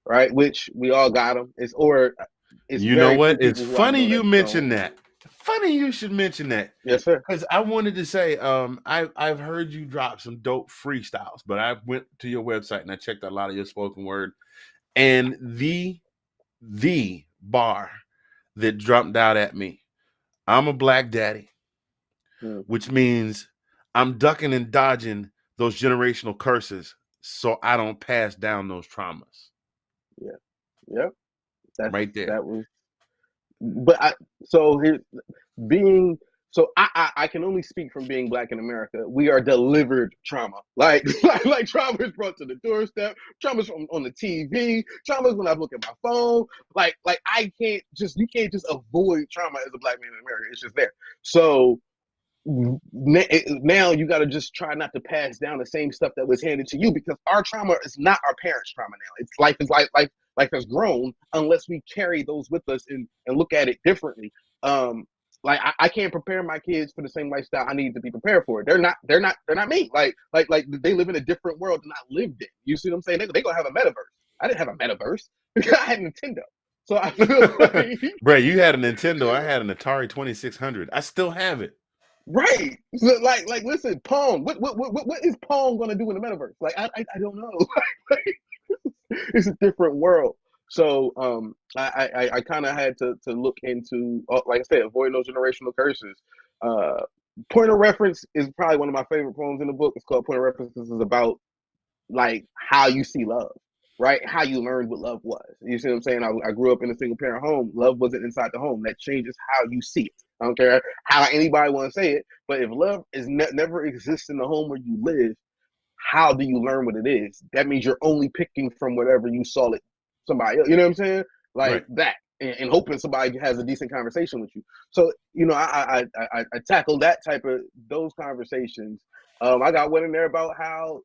right? Which we all got them. It's You know very few what? It's people who I funny know you that mentioned don't. that. Funny you should mention that. Yes, sir. Because I wanted to say, I've heard you drop some dope freestyles, but I went to your website and I checked out a lot of your spoken word, and the bar that jumped out at me: I'm a black daddy, which means I'm ducking and dodging those generational curses so I don't pass down those traumas. Yeah. Yep. Right there. That was, but being I can only speak from being black in America. We are delivered trauma. Like trauma is brought to the doorstep. Trauma's on the TV. Trauma's when I look at my phone. Like you can't just avoid trauma as a black man in America. It's just there. So now you got to just try not to pass down the same stuff that was handed to you, because our trauma is not our parents' trauma now. It's life has grown unless we carry those with us and look at it differently. Like I can't prepare my kids for the same lifestyle I need to be prepared for. They're not me. Like they live in a different world than I lived in. You see what I'm saying? They gonna have a metaverse. I didn't have a metaverse. I had Nintendo. So I feel like Bro, you had a Nintendo. I had an Atari 2600. I still have it. right. So listen, Pong. What is Pong gonna do in the metaverse? Like I don't know. It's a different world. So I kind of had to look into, like I said, avoid those generational curses. Point of Reference is probably one of my favorite poems in the book. It's called Point of Reference. This is about like how you see love, right? How you learned what love was. You see what I'm saying? I grew up in a single parent home. Love wasn't inside the home. That changes how you see it. I don't care how anybody want to say it, but if love is never exists in the home where you live, how do you learn what it is? That means you're only picking from whatever you saw it somebody else. You know what I'm saying? Like Right. that, and hoping somebody has a decent conversation with you. So I tackle that type of those conversations. I got one in there about how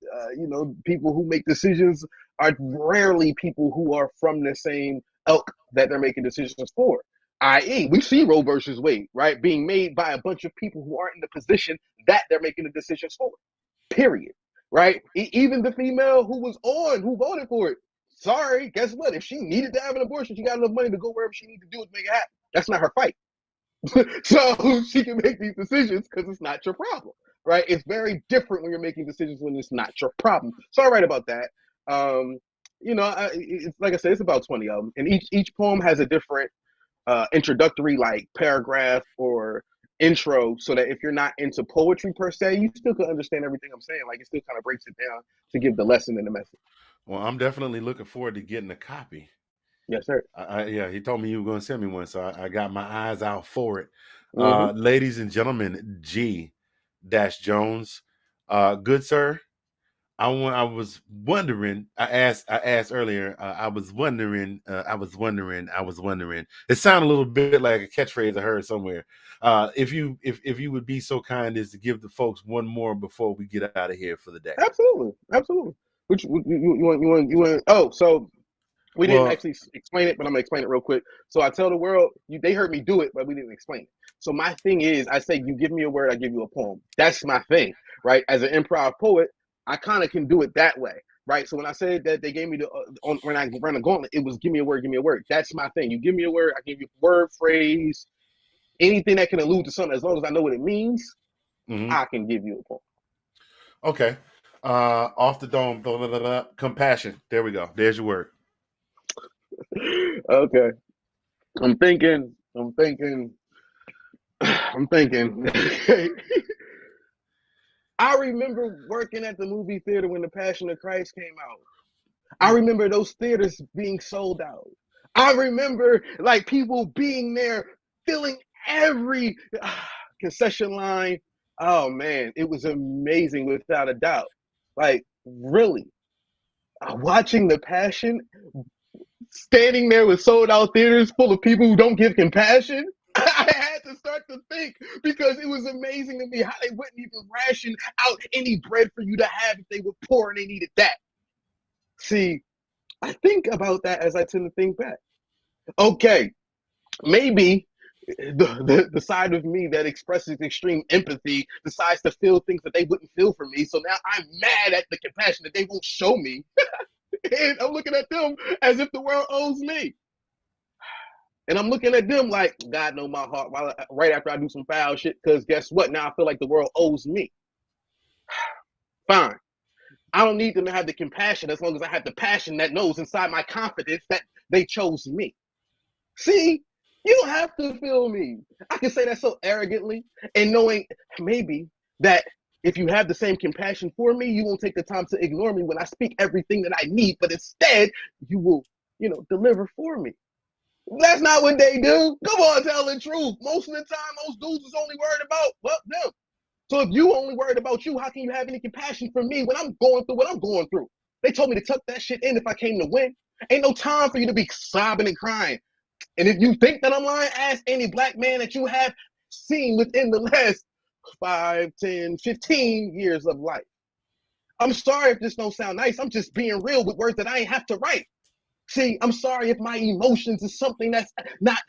people who make decisions are rarely people who are from the same ilk that they're making decisions for. I.e., we see Roe versus Wade, right, being made by a bunch of people who aren't in the position that they're making the decisions for. Period. Right? Even the female who voted for it. Sorry, guess what? If she needed to have an abortion, she got enough money to go wherever she needs to do it to make it happen. That's not her fight. So she can make these decisions because it's not your problem, right? It's very different when you're making decisions when it's not your problem. So I write about that. It's like I said, it's about 20 of them, and each poem has a different introductory like paragraph or intro, so that if you're not into poetry per se, you still can understand everything I'm saying. Like it still kind of breaks it down to give the lesson and the message. Well, I'm definitely looking forward to getting a copy. Yes, sir. Yeah, he told me you were going to send me one, so I got my eyes out for it. Mm-hmm. Ladies and gentlemen, G-Jones, good sir. I was wondering. I asked earlier. I was wondering. It sounded a little bit like a catchphrase I heard somewhere. If you would be so kind as to give the folks one more before we get out of here for the day. Absolutely. Which you want? Oh, so we didn't Well, actually explain it, but I'm gonna explain it real quick. So I tell the world, they heard me do it, but we didn't explain it. So my thing is, I say, you give me a word, I give you a poem. That's my thing, right? As an improv poet, I kind of can do it that way, right? So when I said that they gave me when I ran a gauntlet, it was give me a word, give me a word. That's my thing. You give me a word, I give you a word, phrase, anything that can allude to something. As long as I know what it means, I can give you a poem. Okay. Off the dome, blah, blah, blah, blah. Compassion. There we go. There's your word. Okay. I'm thinking. I remember working at the movie theater when The Passion of Christ came out. I remember those theaters being sold out. I remember like people being there, filling every concession line. Oh man, it was amazing without a doubt. Like really, watching the passion, standing there with sold out theaters full of people who don't give compassion. I had to start to think because it was amazing to me how they wouldn't even ration out any bread for you to have if they were poor and they needed that. See, I think about that as I tend to think back. Okay, maybe the side of me that expresses extreme empathy decides to feel things that they wouldn't feel for me. So now I'm mad at the compassion that they won't show me. And I'm looking at them as if the world owes me. And I'm looking at them like, God know my heart right after I do some foul shit, because guess what? Now I feel like the world owes me. Fine. I don't need them to have the compassion as long as I have the passion that knows inside my confidence that they chose me. See, you don't have to feel me. I can say that so arrogantly and knowing maybe that if you have the same compassion for me, you won't take the time to ignore me when I speak everything that I need, but instead you will, deliver for me. That's not what they do. Come on, tell the truth. Most of the time, most dudes is only worried about, well, them. So if you only worried about you, how can you have any compassion for me when I'm going through what I'm going through? They told me to tuck that shit in if I came to win. Ain't no time for you to be sobbing and crying. And if you think that I'm lying, ask any black man that you have seen within the last 5, 10, 15 years of life. I'm sorry if this don't sound nice. I'm just being real with words that I ain't have to write. See, I'm sorry if my emotions is something that's not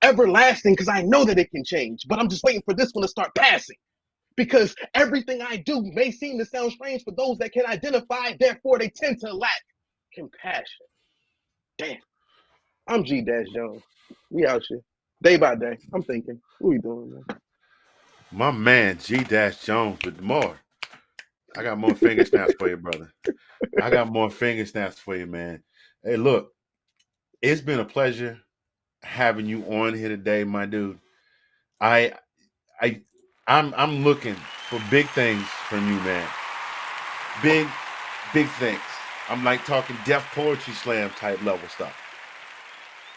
everlasting because I know that it can change, but I'm just waiting for this one to start passing because everything I do may seem to sound strange for those that can identify, therefore they tend to lack compassion. Damn. I'm G-Jones. We out here. Day by day. I'm thinking, what we doing, man? My man, G-Jones with more. I got more finger snaps for you, brother. I got more finger snaps for you, man. Hey, look, it's been a pleasure having you on here today, my dude. I'm looking for big things from you, man. Big things. I'm like talking Def Poetry Slam type level stuff.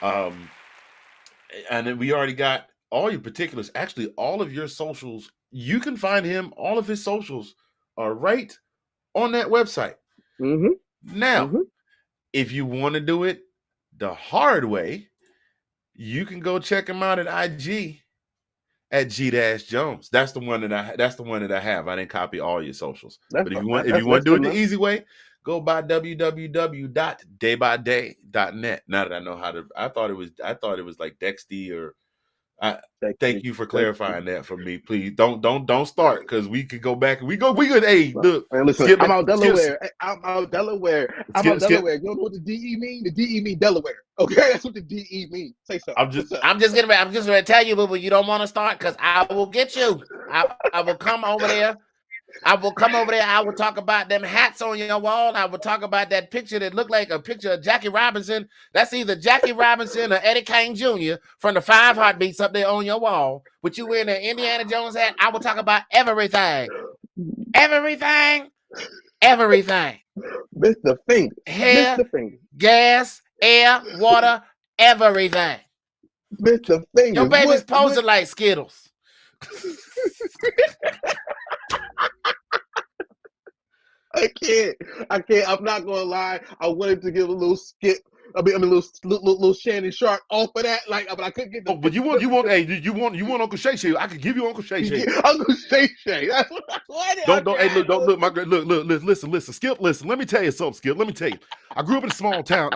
And then we already got all your particulars. Actually, all of your socials. You can find him. All of his socials are right on that website. Mm-hmm. Now, if you want to do it the hard way, you can go check him out at IG at G-Jones. That's the one that I have. I didn't copy all your socials. But if you want to do it the easy way, go by www.daybyday.net. Now that I know how to, I thought it was like Dexty or. Thank you for clarifying that for me. Please don't start because we could go back and we could. Hey, look, man, listen, Skip, I'm out Delaware. Skip. I'm out Delaware. Skip. You know what the DE mean? The DE mean Delaware. Okay, that's what the DE mean. Say something. I'm just gonna tell you, but you don't want to start because I will get you. I will come over there. I will talk about them hats on your wall. I will talk about that picture that looked like a picture of Jackie Robinson. That's either Jackie Robinson or Eddie Kane Jr. from the 5 Heartbeats up there on your wall. But you wearing an Indiana Jones hat. I will talk about everything. Everything. Mr. Finger. Hair, Mr. Finger. gas, air, water, everything. Mr. Finger. Your baby's posing like Skittles. I can't. I'm not gonna lie. I wanted to give a little skip. I mean, a little Shannon Sharp off of that. Like, but I couldn't get the. Oh, but you want Uncle Shay Shay? I could give you Uncle Shay Shay. Uncle Shay Shay. That's what I wanted. Don't. Hey, look. Listen. Skip. Listen. Let me tell you something, Skip. Let me tell you. I grew up in a small town.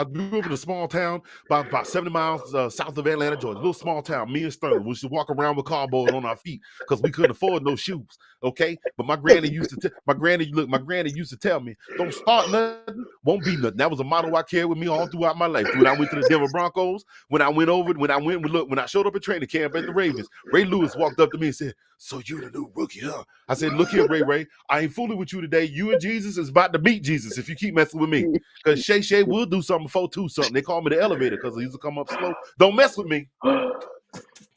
About 70 miles south of Atlanta, Georgia. A little small town. Me and Sterling. We used to walk around with cardboard on our feet because we couldn't afford no shoes. Okay, but my granny used to tell me, "Don't start nothing, won't be nothing." That was a motto I carried with me all throughout my life. When I went to the Denver Broncos, when I showed up at training camp at the Ravens, Ray Lewis walked up to me and said, "So you the new rookie, huh?" I said, "Look here, Ray. I ain't fooling with you today. You and Jesus is about to beat Jesus if you keep messing with me. Because Shay will do something before 2 something. They call me the elevator because he used to come up slow. Don't mess with me."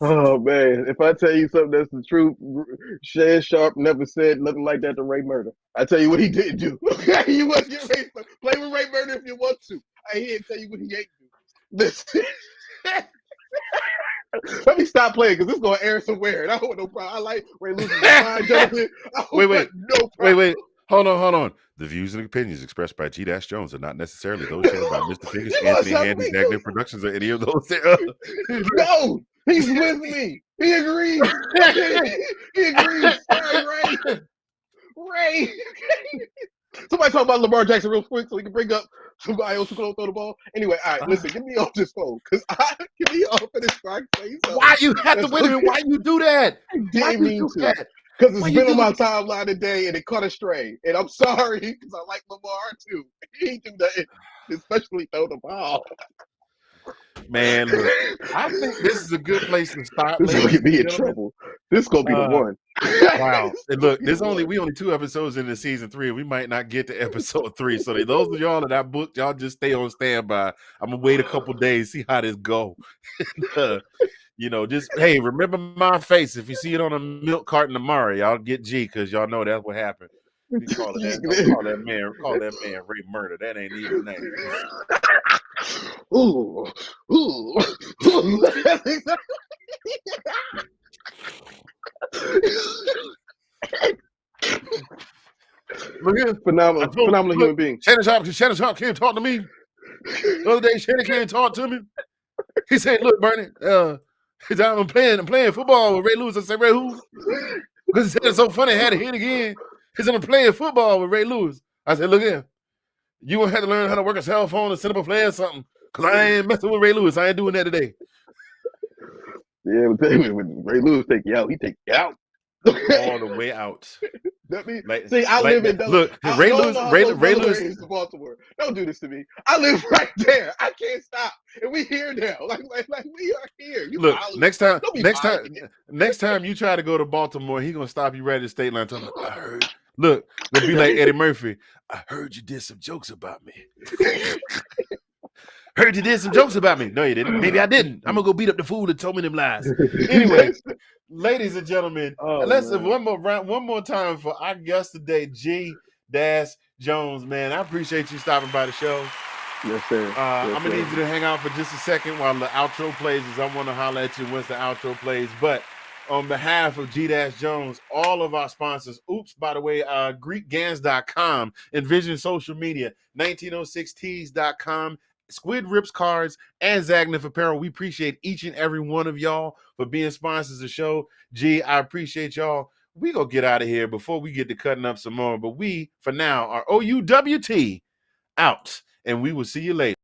Oh man, if I tell you something that's the truth, Shan Sharp never said nothing like that to Ray Murder. I tell you what he didn't do. Okay, you want to get Ray, play with Ray Murder if you want to. I ain't tell you what he ain't do. Listen, let me stop playing because this is gonna air somewhere, and I don't want no problem. I like Ray Lewis is a fine gentleman. I don't Wait. want no problem. Wait. Hold on. The views and opinions expressed by G. Jones are not necessarily those shared by Mr. Pickens, You Anthony must Handy, have Dagner me. Productions, or any of those there. No, he's with me. He agrees. He agrees. Sorry, Ray. Somebody talk about Lamar Jackson real quick so we can bring up somebody else who can throw the ball. Anyway, all right, listen, get me off this phone because get me off of this phone. Why you have to wait a minute? Why you do that? I didn't mean to. Because it's been on my timeline today and it caught a stray. And I'm sorry because I like Lamar too. He do that, especially throw the ball. Man, look, I think this is a good place to stop. This is gonna get me in trouble. This is gonna be the one. Wow. And look, we only 2 episodes into season 3. We might not get to episode 3. So those of y'all that I booked, y'all just stay on standby. I'm gonna wait a couple days, see how this go. Just hey, remember my face. If you see it on a milk carton tomorrow, y'all get G because y'all know that's what happened. You call that man Ray Murder. That ain't even name. Ooh. Look here. Phenomenal human being. Shannon Sharp can't talk to me. The other day, Shannon can't talk to me. He said, "Look, Bernie, I'm playing football with Ray Lewis." I said, "Ray who?" Because he said it's so funny. Had to hit again. He said, "I'm playing football with Ray Lewis." I said, "Look here, you gonna have to learn how to work a cell phone and send up a play or something. Cause I ain't messing with Ray Lewis. I ain't doing that today." Yeah, when Ray Lewis take you out, he take you out all the way out. I live in Delaware. Look, Ray Lewis is Baltimore. Don't do this to me. I live right there. I can't stop, and we here now. Like we are here. Look, next time you try to go to Baltimore, he gonna stop you right at the state line. Talking about, I heard. Look, gonna be like Eddie Murphy. I heard you did some jokes about me. Heard you did some jokes about me. No, you didn't. Maybe I didn't. I'm gonna go beat up the fool that told me them lies. Anyway, ladies and gentlemen, let's one more time for our guest today, G. Jones. Man, I appreciate you stopping by the show. Yes, sir. I'm gonna need you to hang out for just a second while the outro plays, as I want to holler at you once the outro plays. But on behalf of G. Jones, all of our sponsors, by the way, GreekGans.com, Envision Social Media, 1906tees.com, Squid Rips Cards, and Zagnif Apparel. We appreciate each and every one of y'all for being sponsors of the show. G, I appreciate y'all. We gonna get out of here before we get to cutting up some more. But we, for now, are OUWT out, and we will see you later.